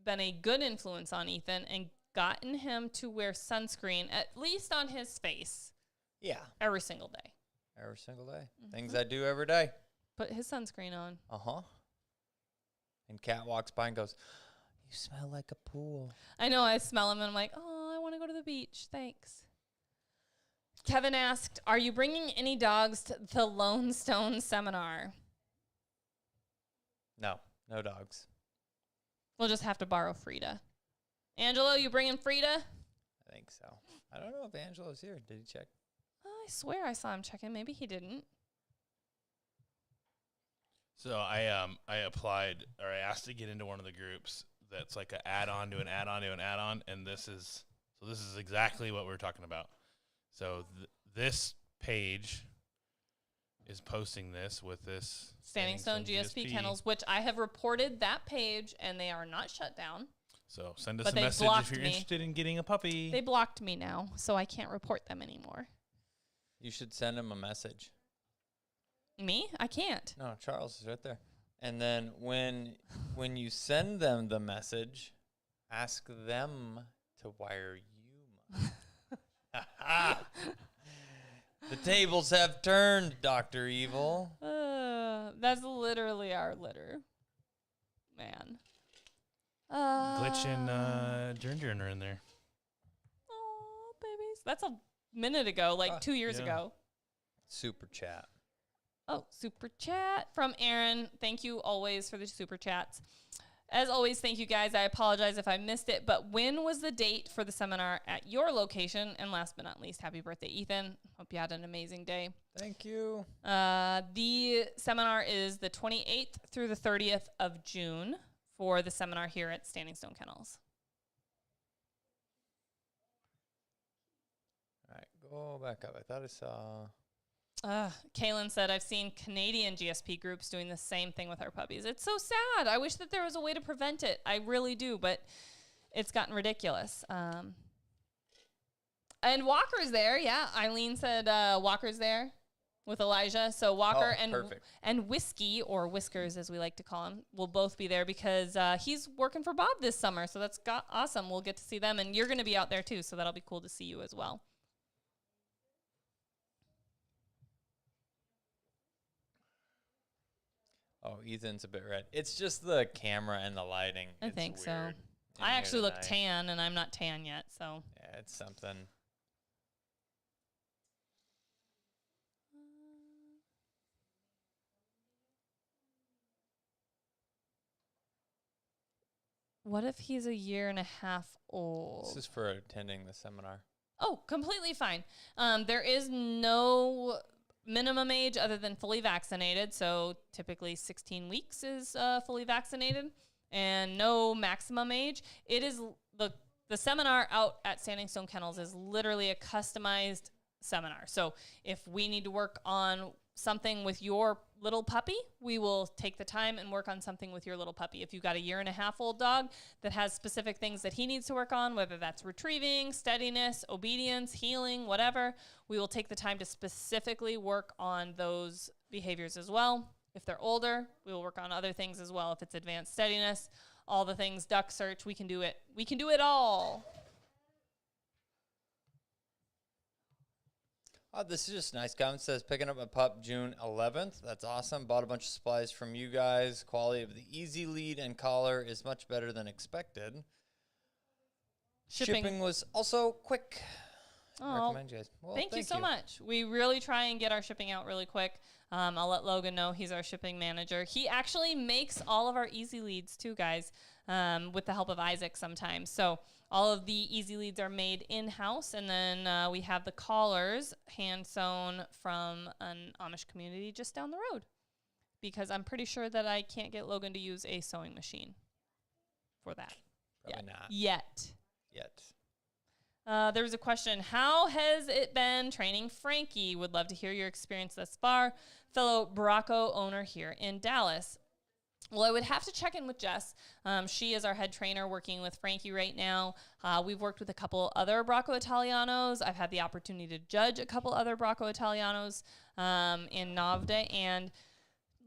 been a good influence on Ethan and gotten him to wear sunscreen, at least on his face,
Yeah.
every single day.
Every single day. Things I do every day.
Put his sunscreen on.
Uh-huh. And Kat walks by and goes, "You smell like a pool."
I know, I smell him and I'm like, oh, I want to go to the beach. Thanks. Kevin asked, are you bringing any dogs to the Lone Stone seminar?
No dogs.
We'll just have to borrow Frida. Angelo, you bringing Frida?
I think so. I don't know if Angelo's here. Did he check?
I swear I saw him checking. Maybe he didn't.
So I applied, or I asked to get into one of the groups that's like an add-on to an add-on to an add-on, and this is exactly what we're talking about. So this page is posting this with this
Standing Stone GSP Kennels, which I have reported that page, and they are not shut down.
So send us
But
a
they
message if
blocked
you're
me.
interested in getting a puppy.
They blocked me now, so I can't report them anymore.
You should send him a message.
Me? I can't.
No, Charles is right there. And then when you send them the message, ask them to wire you money. The tables have turned, Dr. Evil.
That's literally our litter. Man.
Glitching Jern in there.
Oh, babies. That's a minute ago, like 2 years
yeah.
ago.
Super chat.
Oh, super chat from Aaron. Thank you always for the super chats. As always, thank you guys. I apologize if I missed it, but when was the date for the seminar at your location? And last but not least, happy birthday, Ethan. Hope you had an amazing day.
Thank you.
The seminar is the 28th through the 30th of June for the seminar here at Standing Stone Kennels.
All right, go back up. I thought I saw...
Kaylin said, I've seen Canadian GSP groups doing the same thing with our puppies. It's so sad. I wish that there was a way to prevent it. I really do, but it's gotten ridiculous. And Walker's there. Yeah, Eileen said Walker's there with Elijah. So Walker and Whiskey, or Whiskers as we like to call him, will both be there because he's working for Bob this summer. So that's awesome. We'll get to see them. And you're going to be out there too, so that'll be cool to see you as well.
Oh, Ethan's a bit red. It's just the camera and the lighting.
I think so.
Weird
I
in
actually
here
look
tonight.
tan, and I'm not tan yet, so.
Yeah, it's something.
What if he's a year and a half old?
This is for attending the seminar.
Oh, completely fine. There is no minimum age other than fully vaccinated. So typically 16 weeks is fully vaccinated, and no maximum age. It is the seminar out at Standing Stone Kennels is literally a customized seminar. So if we need to work on something with your little puppy, we will take the time and work on something with your little puppy. If you've got a year and a half old dog that has specific things that he needs to work on, whether that's retrieving, steadiness, obedience, healing, whatever, we will take the time to specifically work on those behaviors as well. If they're older, we will work on other things as well. If it's advanced steadiness, all the things, duck search, we can do it. We can do it all.
Oh, this is just nice. Comment says, picking up a pup June 11th. That's awesome. Bought a bunch of supplies from you guys. Quality of the easy lead and collar is much better than expected. Shipping was also quick. Recommend you guys. Well,
thank you so much. We really try and get our shipping out really quick. I'll let Logan know. He's our shipping manager. He actually makes all of our easy leads too, guys, with the help of Isaac sometimes. So all of the easy leads are made in-house, and then we have the collars hand-sewn from an Amish community just down the road, because I'm pretty sure that I can't get Logan to use a sewing machine for that.
Probably not.
Yet. There was a question, how has it been training Frankie? Would love to hear your experience thus far. Fellow Bronco owner here in Dallas. Well, I would have to check in with Jess. She is our head trainer working with Frankie right now. We've worked with a couple other Bronco Italianos. I've had the opportunity to judge a couple other Bronco Italianos in NAVHDA. And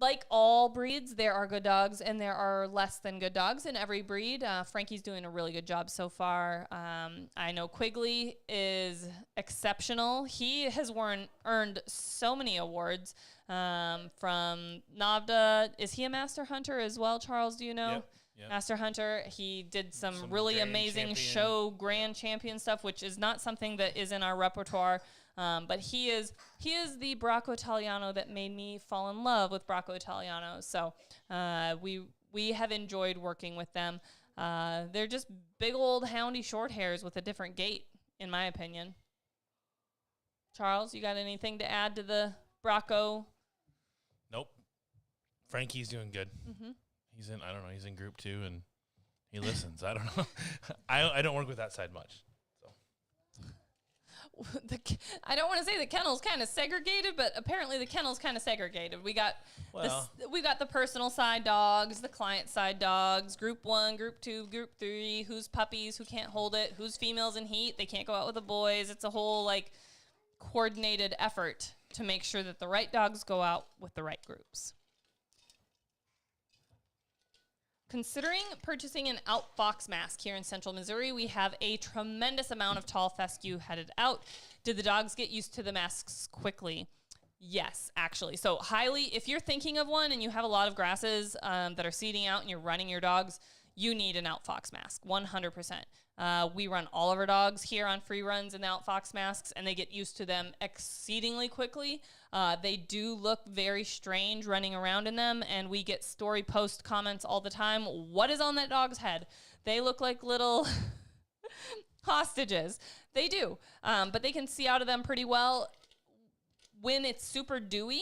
like all breeds, there are good dogs and there are less than good dogs in every breed. Frankie's doing a really good job so far. I know Quigley is exceptional. He has earned so many awards from NAVHDA. Is he a master hunter as well, Charles? Do you know? Yep. Master hunter. He did some really amazing grand champion stuff, which is not something that is in our repertoire. But he is the Bronco Italiano that made me fall in love with Bronco Italianos. So we have enjoyed working with them. They're just big old houndy short hairs with a different gait, in my opinion. Charles, you got anything to add to the Bronco?
Nope. Frankie's doing good. Mm-hmm. He's in group 2 and he listens. I don't know. I don't work with that side much.
I don't want to say the kennel's kind of segregated, but apparently the kennel's kind of segregated. We got the personal side dogs, the client side dogs, group 1, group 2, group 3, who's puppies, who can't hold it, who's females in heat, they can't go out with the boys. It's a whole coordinated effort to make sure that the right dogs go out with the right groups. Considering purchasing an outfox mask here in central Missouri, we have a tremendous amount of tall fescue headed out. Did the dogs get used to the masks quickly? Yes, actually. So highly, if you're thinking of one and you have a lot of grasses that are seeding out and you're running your dogs, you need an outfox mask, 100%. We run all of our dogs here on free runs in the outfox masks, and they get used to them exceedingly quickly. They do look very strange running around in them, and we get story post comments all the time. What is on that dog's head? They look like little hostages. They do, but they can see out of them pretty well. When it's super dewy,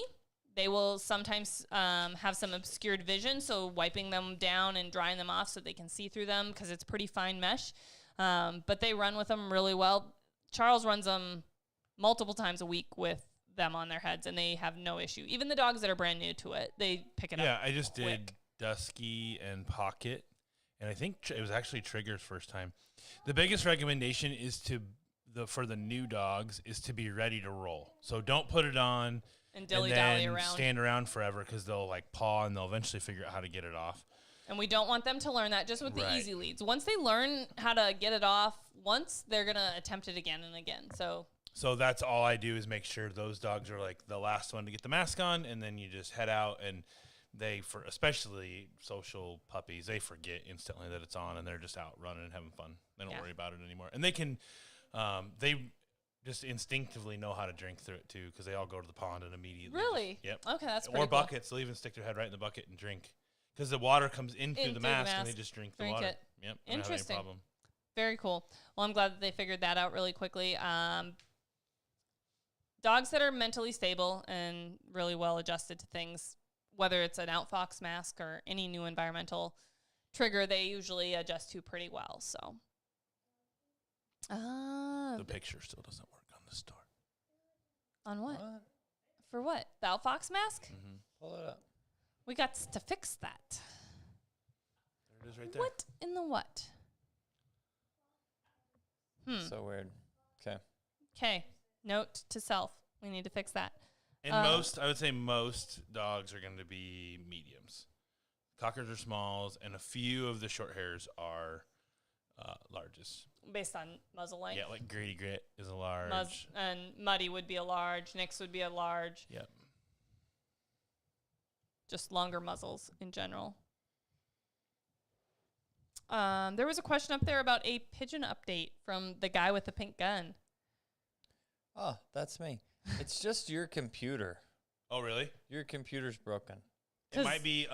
they will sometimes have some obscured vision, so wiping them down and drying them off so they can see through them because it's pretty fine mesh. But they run with them really well. Charles runs them multiple times a week with them on their heads, and they have no issue. Even the dogs that are brand new to it, they pick it up.
Yeah, I just
quick.
did Dusky and Pocket, and I think it was actually Trigger's first time. The biggest recommendation is for the new dogs is to be ready to roll. So don't put it on
and dilly-dally around.
Stand around forever because they'll paw and they'll eventually figure out how to get it off.
And we don't want them to learn that just with the easy leads. Once they learn how to get it off once, they're going to attempt it again and again. So
that's all I do is make sure those dogs are the last one to get the mask on, and then you just head out, and especially social puppies, they forget instantly that it's on, and they're just out running and having fun. They don't worry about it anymore. And they can, they just instinctively know how to drink through it too, because they all go to the pond and immediately.
Really?
Yep.
Okay, that's pretty cool.
Buckets. They'll even stick their head right in the bucket and drink, because the water comes in through the mask, and they just drink the water.
It.
Yep.
Interesting.
Don't have any problem.
Very cool. Well, I'm glad that they figured that out really quickly. Dogs that are mentally stable and really well adjusted to things, whether it's an outfox mask or any new environmental trigger, they usually adjust to pretty well. So,
the picture still doesn't work on the store.
On what? For what? The outfox mask?
Mm-hmm.
Pull it up.
We got to fix that.
There it is right there.
What in the what?
So weird.
Okay. Note to self. We need to fix that.
And I would say most dogs are going to be mediums. Cockers are smalls, and a few of the short hairs are larges.
Based on muzzle length?
Yeah, like Grady Grit is a large.
And Muddy would be a large. Nix would be a large.
Yep.
Just longer muzzles in general. There was a question up there about a pigeon update from the guy with the pink gun.
Oh, that's me. It's just your computer.
Oh, really?
Your computer's broken.
It might be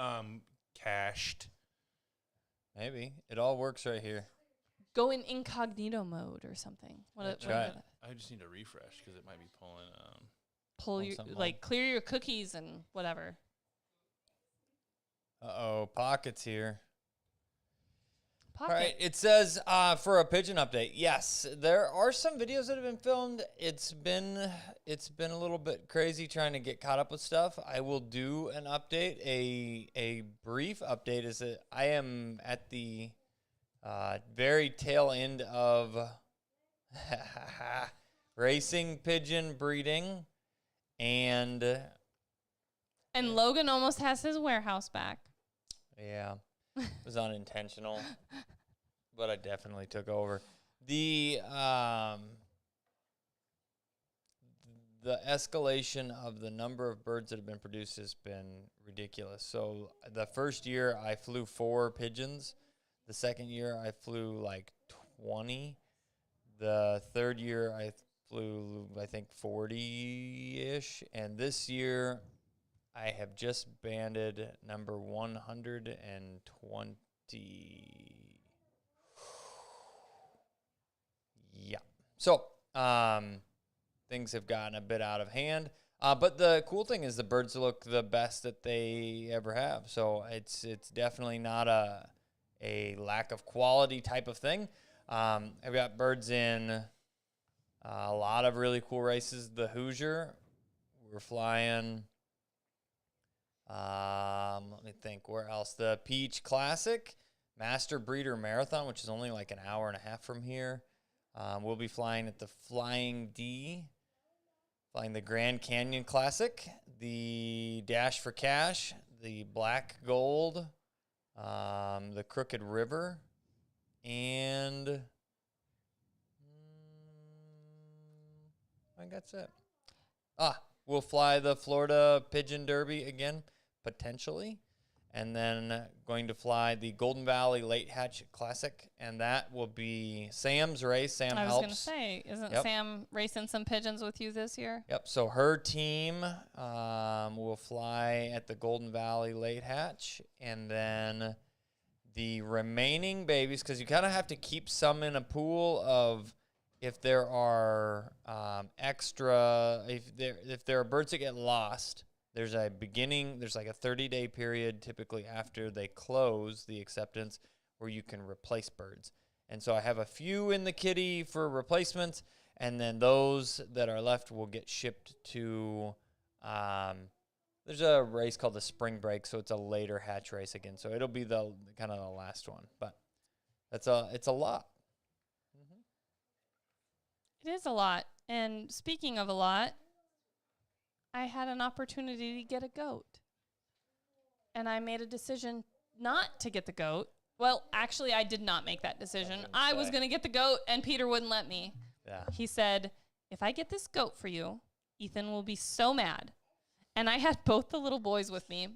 cached.
Maybe. It all works right here.
Go in incognito mode or something.
I
just need to refresh because it might be pulling.
Pull your clear your cookies and whatever.
Uh-oh, Pocket's here.
pocket.
All right, it says for a pigeon update. Yes, there are some videos that have been filmed. It's been a little bit crazy trying to get caught up with stuff. I will do an update. A brief update is that I am at the very tail end of racing pigeon breeding, and
Logan almost has his warehouse back.
yeah. It was unintentional, but I definitely took over. The escalation of the number of birds that have been produced has been ridiculous. So the first year I flew 4 pigeons. The second year I flew like 20. The third year I flew, I think, 40-ish. And this year I have just banded number 120. Yeah. So, things have gotten a bit out of hand. But the cool thing is the birds look the best that they ever have. So it's definitely not a lack of quality type of thing. I've got birds in a lot of really cool races. The Hoosier, we're flying. Let me think. Where else? The Peach Classic, Master Breeder Marathon, which is only like an hour and a half from here. We'll be flying at the Flying D, flying the Grand Canyon Classic, the Dash for Cash, the Black Gold, the Crooked River, and I think that's it. We'll fly the Florida Pigeon Derby again, potentially. And then going to fly the Golden Valley Late Hatch Classic. And that will be Sam's race. Sam helps.
I was going to say, isn't Sam racing some pigeons with you this year?
Yep. So her team will fly at the Golden Valley Late Hatch. And then the remaining babies, because you kind of have to keep some in a pool of if there are if there are birds that get lost. There's like a 30-day period typically after they close the acceptance where you can replace birds. And so I have a few in the kitty for replacements, and then those that are left will get shipped to, there's a race called the Spring Break, so it's a later hatch race again. So it'll be the kind of the last one, but it's a lot.
It is a lot. And speaking of a lot, I had an opportunity to get a goat. And I made a decision not to get the goat. Well, actually, I did not make that decision. I was going to get the goat, and Peter wouldn't let me.
Yeah.
He said, if I get this goat for you, Ethan will be so mad. And I had both the little boys with me,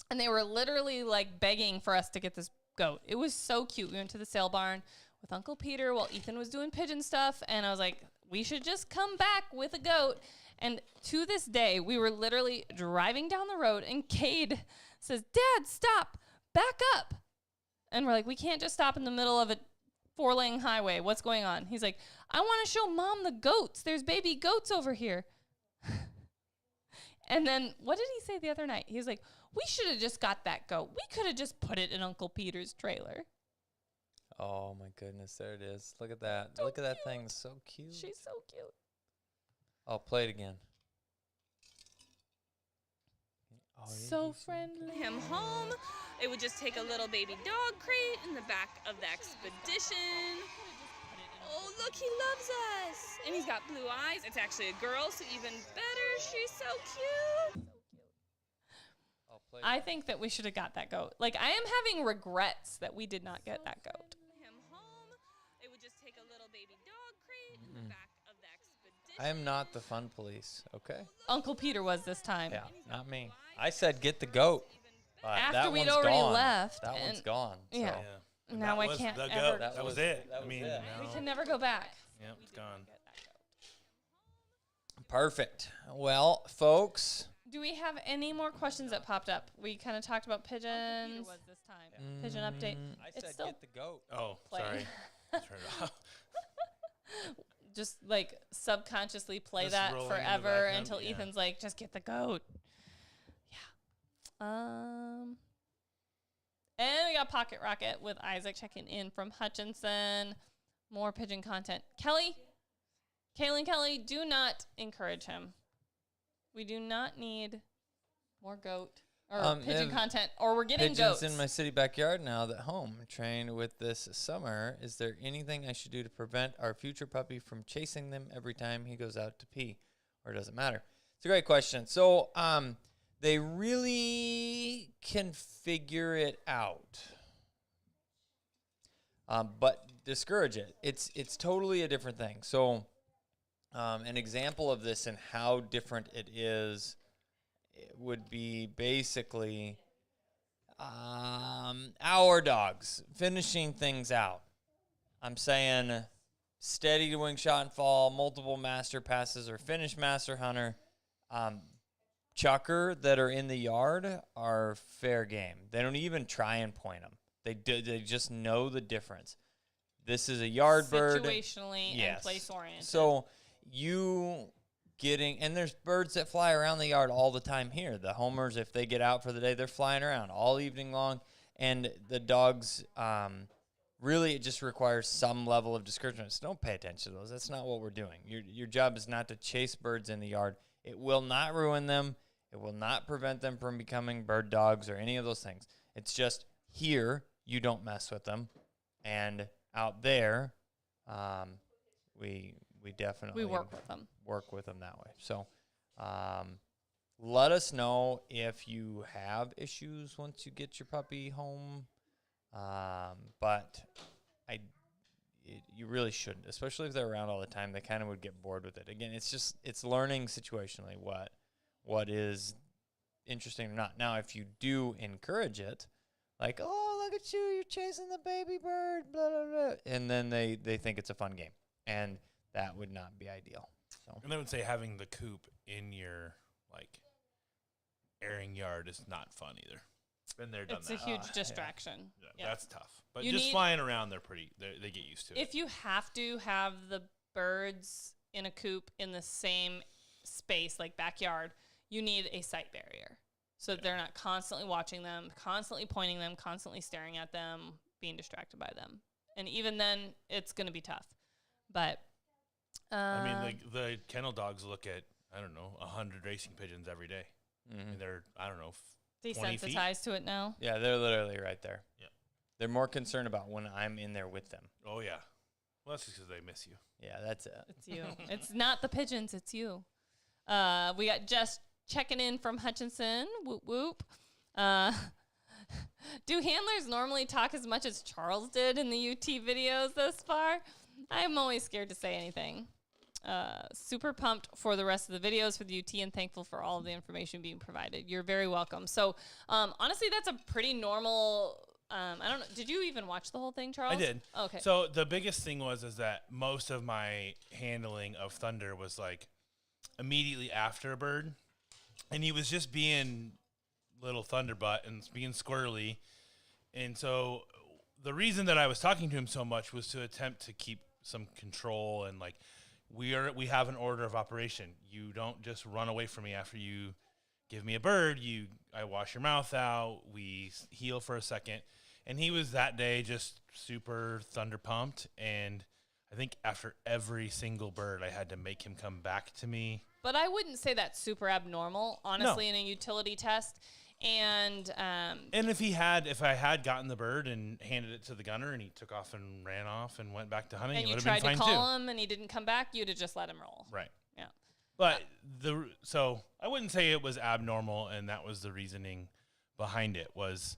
and they were literally like begging for us to get this goat. It was so cute. We went to the sale barn with Uncle Peter while Ethan was doing pigeon stuff, and I was like, we should just come back with a goat. And to this day, we were literally driving down the road, and Cade says, Dad, stop, back up. And we're like, we can't just stop in the middle of a 4-lane highway. What's going on? He's like, I want to show Mom the goats. There's baby goats over here. And then what did he say the other night? He was like, we should have just got that goat. We could have just put it in Uncle Peter's trailer.
Oh, my goodness. There it is. Look at that.
So
Look at that
cute.
thing. It's so cute.
She's so cute.
I'll play it again. Oh,
So friendly.
Him home. It would just take a little baby dog crate in the back of the expedition. Oh, look, he loves us. And he's got blue eyes. It's actually a girl, so even better. She's so cute.
I think that we should have got that goat. Like, I am having regrets that we did not get that goat.
Him home. It would just take a little baby dog crate in the back of the expedition.
I am not the fun police, okay?
Uncle Peter was this time.
Yeah, not me. I said get the goat. But
After
that
we'd
one's
already
gone.
left,
That one's
and-
gone. So.
Yeah.
And
Now
that
I
was
can't
the
ever.
goat. That was it.
That
I mean,
was it.
We
no.
can never go back.
Yep, it's gone.
Perfect. Well, folks.
Do we have any more questions that popped up? We kind of talked about pigeons. Was this time pigeon update?
I
It's
said
still
get the goat.
Oh,
playing.
sorry. Turn it off.
Just like subconsciously play
Just
that
rolling in the
forever
background,
until
yeah.
Ethan's like, just get the goat. Yeah. And we got Pocket Rocket with Isaac checking in from Hutchinson. More pigeon content. Kaylin Kelly, do not encourage him. We do not need more goat or pigeon content, or we're getting
pigeons
goats.
in my city backyard now that home trained with this summer. Is there anything I should do to prevent our future puppy from chasing them every time he goes out to pee, or does it matter? It's a great question. So they really can figure it out, but discourage it. It's totally a different thing. So an example of this and how different it is, it would be basically our dogs finishing things out. I'm saying steady to wing shot and fall, multiple master passes, or finish master hunter. Chucker that are in the yard are fair game. They don't even try and point them. They just know the difference. This is a yard bird.
Situationally and place oriented.
So you getting, and there's birds that fly around the yard all the time here. The homers, if they get out for the day, they're flying around all evening long. And the dogs, really, it just requires some level of discouragement. So don't pay attention to those. That's not what we're doing. Your job is not to chase birds in the yard. It will not ruin them. It will not prevent them from becoming bird dogs or any of those things. It's just here, you don't mess with them. And out there, we definitely
work with them.
Work with them that way. So let us know if you have issues once you get your puppy home. But you really shouldn't, especially if they're around all the time. They kind of would get bored with it. Again, it's learning situationally what is interesting or not. Now, if you do encourage it, like, oh, look at you, you're chasing the baby bird, blah, blah, blah, and then they think it's a fun game, and that would not be ideal. So.
And I would say having the coop in your, like, airing yard is not fun either. Been there, done
it's
that.
a huge distraction.
Yeah, that's tough. But
You
just
need-
flying around, they get used to it.
If you have to have the birds in a coop in the same space, like backyard, you need a sight barrier. So that they're not constantly watching them, constantly pointing them, constantly staring at them, being distracted by them. And even then, it's going to be tough. But
I mean, like the kennel dogs look at, 100 racing pigeons every day.
Mm-hmm.
And they're, 20 feet?
desensitized to it now.
Yeah, they're literally right there.
Yeah.
They're more concerned about when I'm in there with them.
Oh, yeah. Well, that's just because they miss you.
Yeah, that's it.
It's you. It's not the pigeons. It's you. We got Jess checking in from Hutchinson. Whoop, whoop. Do handlers normally talk as much as Charles did in the UT videos thus far? I'm always scared to say anything. Super pumped for the rest of the videos for the UT and thankful for all of the information being provided. You're very welcome. So, honestly, that's a pretty normal... I don't know. Did you even watch the whole thing, Charles?
I did.
Oh, okay.
So the biggest thing is that most of my handling of Thunder was like immediately after a bird, and he was just being little thunderbutt and being squirrely. And so the reason that I was talking to him so much was to attempt to keep some control and like we have an order of operation. You don't just run away from me after you give me a bird. I wash your mouth out. We heal for a second. And he was that day just super thunder pumped. And I think after every single bird, I had to make him come back to me.
But I wouldn't say that's super abnormal, honestly, in a utility test. And
if I had gotten the bird and handed it to the gunner and he took off and ran off and went back to hunting,
and
it
you
would have been
tried
fine
to
too.
call him and he didn't come back, you'd have just let him roll.
Right.
Yeah.
But so I wouldn't say it was abnormal, and that was the reasoning behind it. Was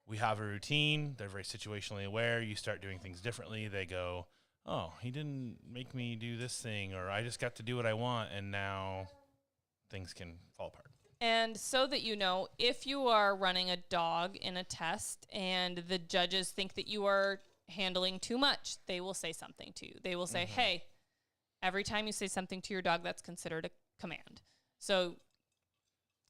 we have a routine. They're very situationally aware. You start doing things differently. They go, oh, he didn't make me do this thing, or I just got to do what I want, and now things can fall apart.
And so that you know, if you are running a dog in a test and the judges think that you are handling too much, they will say something to you. They will say, hey, every time you say something to your dog, that's considered a command. So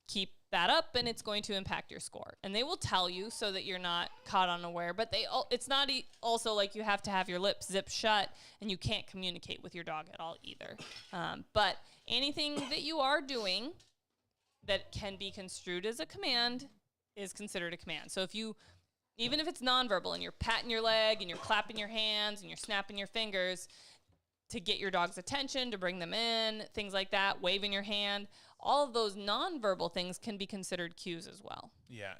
keep that up, and it's going to impact your score. And they will tell you so that you're not caught unaware. But it's not also like you have to have your lips zipped shut and you can't communicate with your dog at all either. But anything that you are doing that can be construed as a command is considered a command. So if you even if it's nonverbal and you're patting your leg and you're clapping your hands and you're snapping your fingers to get your dog's attention, to bring them in, things like that, waving your hand, all of those nonverbal things can be considered cues as well.
Yeah.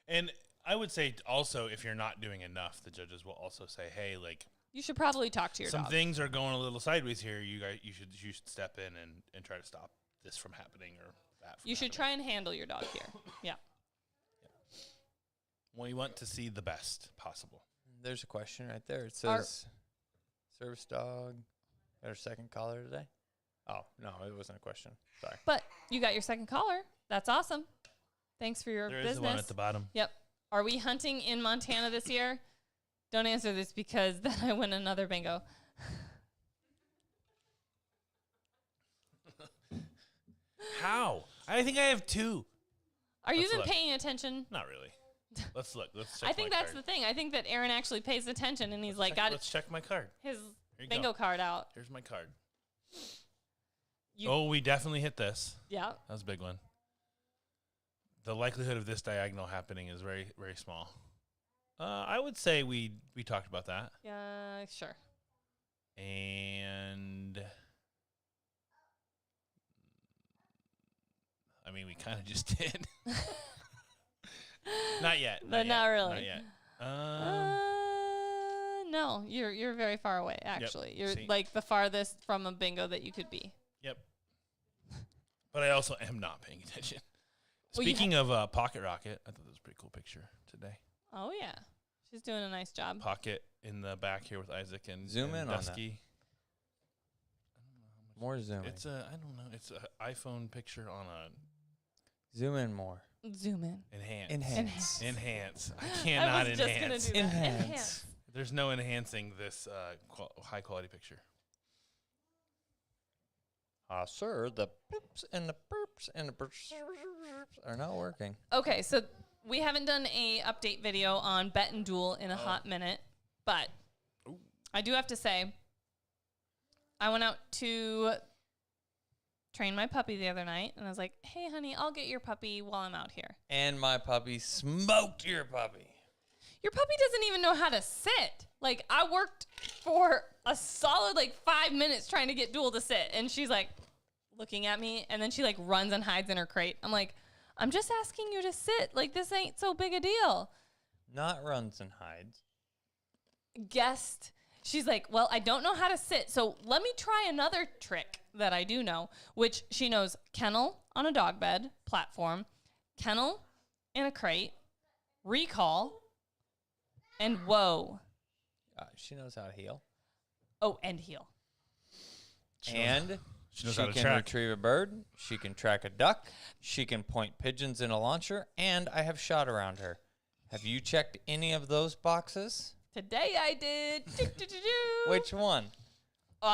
And I would say also, if you're not doing enough, the judges will also say, hey, like,
you should probably talk to your
some
dog.
things are going a little sideways here. You should step in and try to stop this from happening or that from
You should
happening.
try and handle your dog here. Yeah.
We want to see the best possible.
There's a question right there. It says, service dog got her second collar today. Oh, no, it wasn't a question. Sorry.
But you got your second collar. That's awesome. Thanks for your
There
business.
is the one at the bottom.
Yep. Are we hunting in Montana this year? Don't answer this because then I win another bingo.
How? I think I have 2.
Are you
Let's
even
look.
paying attention?
Not really. Let's look. Let's check
I think
my
that's
card.
the thing. I think that Aaron actually pays attention and he's like got
Let's check my card.
his
Here you
bingo
go.
card out.
Here's my card.
You-
We definitely hit this.
Yeah.
That was a big one. The likelihood of this diagonal happening is very, very small. I would say we talked about that.
Yeah, sure.
And I mean, we kind of just did. Not yet.
But not really.
Not yet.
No, you're very far away, actually. You're
See?
like the farthest from a bingo that you could be.
Yep. But I also am not paying attention.
Well, you
Speaking of Pocket Rocket, I thought that was a pretty cool picture today.
Oh, yeah. She's doing a nice job.
Pocket in the back here with Isaac and
Zoom
and
in on that.
Dusky.
More zoom.
It's a I don't know. It's an iPhone picture on a
Zoom in more.
Zoom in.
enhance.
Enhance.
Enhance. I
I
cannot
was just going to
enhance.
do that.
Enhance.
There's no enhancing this high quality picture.
Sir, the poops and the burps and the burps are not working.
Okay, so we haven't done a update video on Bet and Duel in a hot minute, but I do have to say, I went out to train my puppy the other night, and I was like, hey, honey, I'll get your puppy while I'm out here.
And my puppy smoked your puppy.
Your puppy doesn't even know how to sit. Like, I worked for a solid, 5 minutes trying to get Duel to sit, and she's, looking at me, and then she, runs and hides in her crate. I'm like, I'm just asking you to sit. This ain't so big a deal.
Not runs and hides.
Guessed. She's like, well, I don't know how to sit, so let me try another trick that I do know, which she knows kennel on a dog bed platform, kennel in a crate, recall, and whoa.
She knows how to heel.
Oh, and heel.
And
She knows
she
how to
can
track.
retrieve a bird. She can track a duck. She can point pigeons in a launcher. And I have shot around her. Have you checked any of those boxes?
Today I did.
Which one?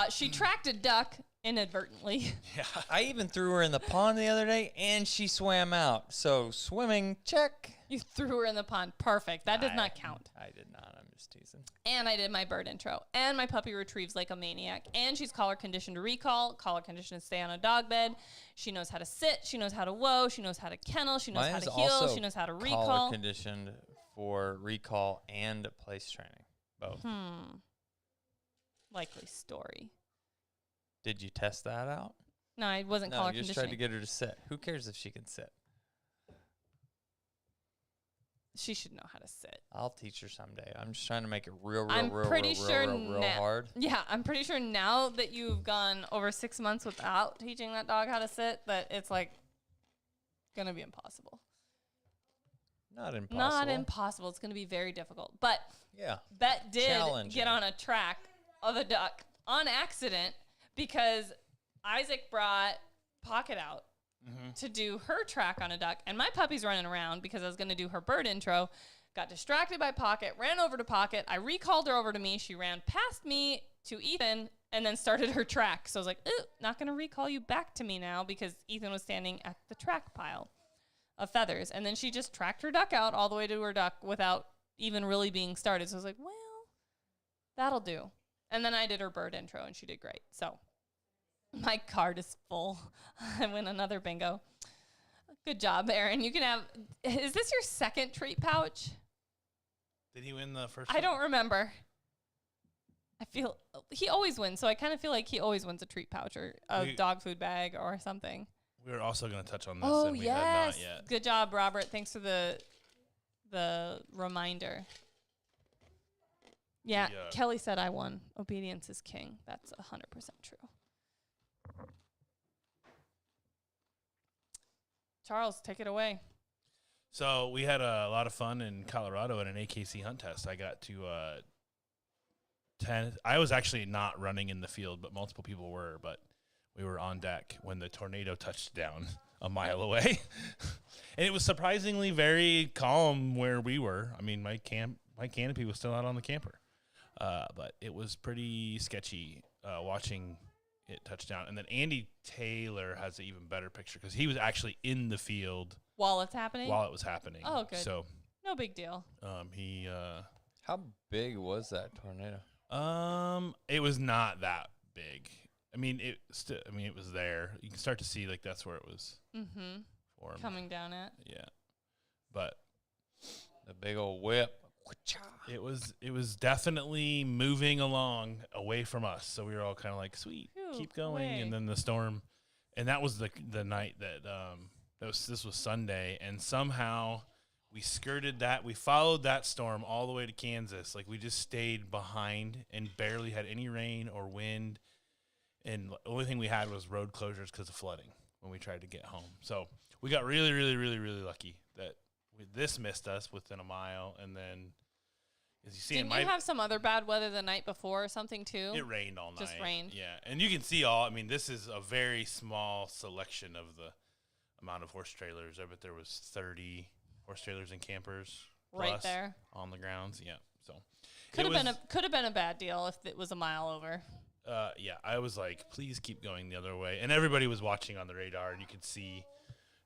She tracked a duck inadvertently.
Yeah.
I even threw her in the pond the other day, and she swam out. So swimming, check.
You threw her in the pond. Perfect. That does not count.
I did not. I'm just teasing.
And I did my bird intro. And my puppy retrieves like a maniac. And she's collar conditioned to recall, collar conditioned to stay on a dog bed. She knows how to sit. She knows how to whoa. She knows how to kennel. She knows
Mine
how
is
to heel.
also
She knows how to
collar
recall.
conditioned for recall and place training. Both.
Likely story.
Did you test that out?
No, I wasn't
No,
collar
you just
conditioning.
tried to get her to sit. Who cares if she can sit?
She should know how to sit.
I'll teach her someday. I'm just trying to make it real
I'm pretty sure
hard.
Yeah, I'm pretty sure now that you've gone over 6 months without teaching that dog how to sit, that it's gonna be impossible.
Not impossible.
Not impossible. It's gonna be very difficult. But
Yeah.
Bet did
Challenging.
get on a track of a duck on accident because Isaac brought Pocket out to do her track on a duck. And my puppy's running around because I was going to do her bird intro. Got distracted by Pocket, ran over to Pocket. I recalled her over to me. She ran past me to Ethan and then started her track. So I was like, ooh, not going to recall you back to me now because Ethan was standing at the track pile of feathers. And then she just tracked her duck out all the way to her duck without even really being started. So I was like, well, that'll do. And then I did her bird intro and she did great. So my card is full. I win another bingo. Good job, Aaron. You can have, is this your second treat pouch?
Did he win the first
I
one?
don't remember. I feel he always wins, so I kind of feel like he always wins a treat pouch or a dog food bag or something.
We were also going to touch on this,
Oh,
and we
yes.
had not yet.
Good job, Robert. Thanks for the reminder. Yeah, Kelly said I won. Obedience is king. That's 100% true. Charles, take it away.
So we had a lot of fun in Colorado at an AKC hunt test. I got to I was actually not running in the field, but multiple people were. But we were on deck when the tornado touched down a mile away. And it was surprisingly very calm where we were. I mean, my canopy was still out on the camper. But it was pretty sketchy watching it touch down. And then Andy Taylor has an even better picture because he was actually in the field
while it's happening.
While it was happening.
Oh, good.
So
no big deal.
How big was that tornado?
It was not that big. I mean, it was there. You can start to see like that's where it was. Formed.
Coming down it.
Yeah, but
the big old whip.
It was definitely moving along away from us. So we were all kind of like, sweet, keep going.
Way.
And then the storm, and that was the night that this was Sunday, and somehow we skirted that. We followed that storm all the way to Kansas. Like we just stayed behind and barely had any rain or wind. And the only thing we had was road closures because of flooding when we tried to get home. So we got really, really, really, really lucky that this missed us within a mile. And then, as you see,
didn't you have some other bad weather the night before or something too?
It rained all night.
Just rained.
Yeah, and you can see this is a very small selection of the amount of horse trailers. I bet there was 30 horse trailers and campers
right there
on the grounds. Yeah, so
could have been a bad deal if it was a mile over.
Yeah, I was like, please keep going the other way, and everybody was watching on the radar, and you could see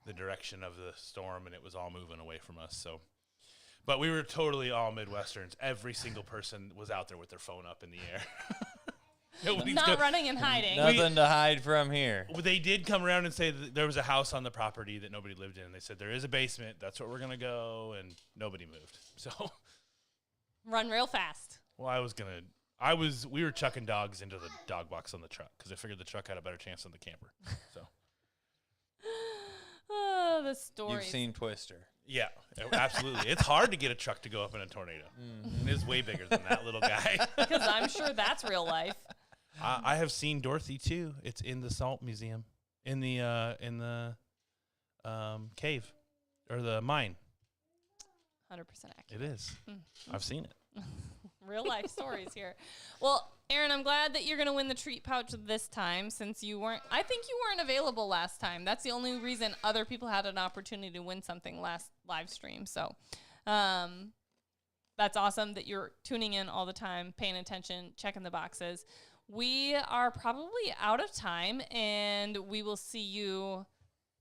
the direction of the storm, and it was all moving away from us. So, but we were totally all Midwesterns. Every single person was out there with their phone up in the air.
Not running and hiding.
Nothing to hide from here.
They did come around and say that there was a house on the property that nobody lived in. And they said, there is a basement. That's where we're going to go. And nobody moved. So
run real fast.
Well, we were chucking dogs into the dog box on the truck because I figured the truck had a better chance than the camper. So.
Oh, the story.
You've seen Twister.
Yeah, absolutely. It's hard to get a truck to go up in a tornado. And it's way bigger than that little guy.
Because I'm sure that's real life.
I have seen Dorothy too. It's in the Salt Museum, in the cave or the mine.
100% accurate.
It is. I've seen it.
Real life stories here. Well, Aaron, I'm glad that you're going to win the treat pouch this time since I think you weren't available last time. That's the only reason other people had an opportunity to win something last live stream. So that's awesome that you're tuning in all the time, paying attention, checking the boxes. We are probably out of time, and we will see you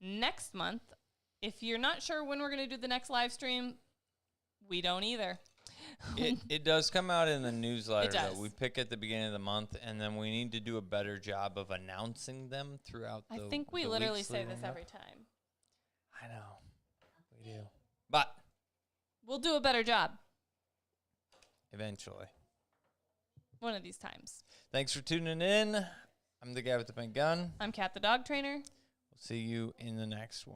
next month. If you're not sure when we're going to do the next live stream, we don't either.
It does come out in the newsletter.
It does.
Though. We pick at the beginning of the month, and then we need to do a better job of announcing them throughout the
I think we
the
literally
weeks
say
leading
this
up.
every time.
I know. We do. But
We'll do a better job
eventually.
one of these times.
Thanks for tuning in. I'm the guy with the pink gun.
I'm Kat the dog trainer.
We'll see you in the next one.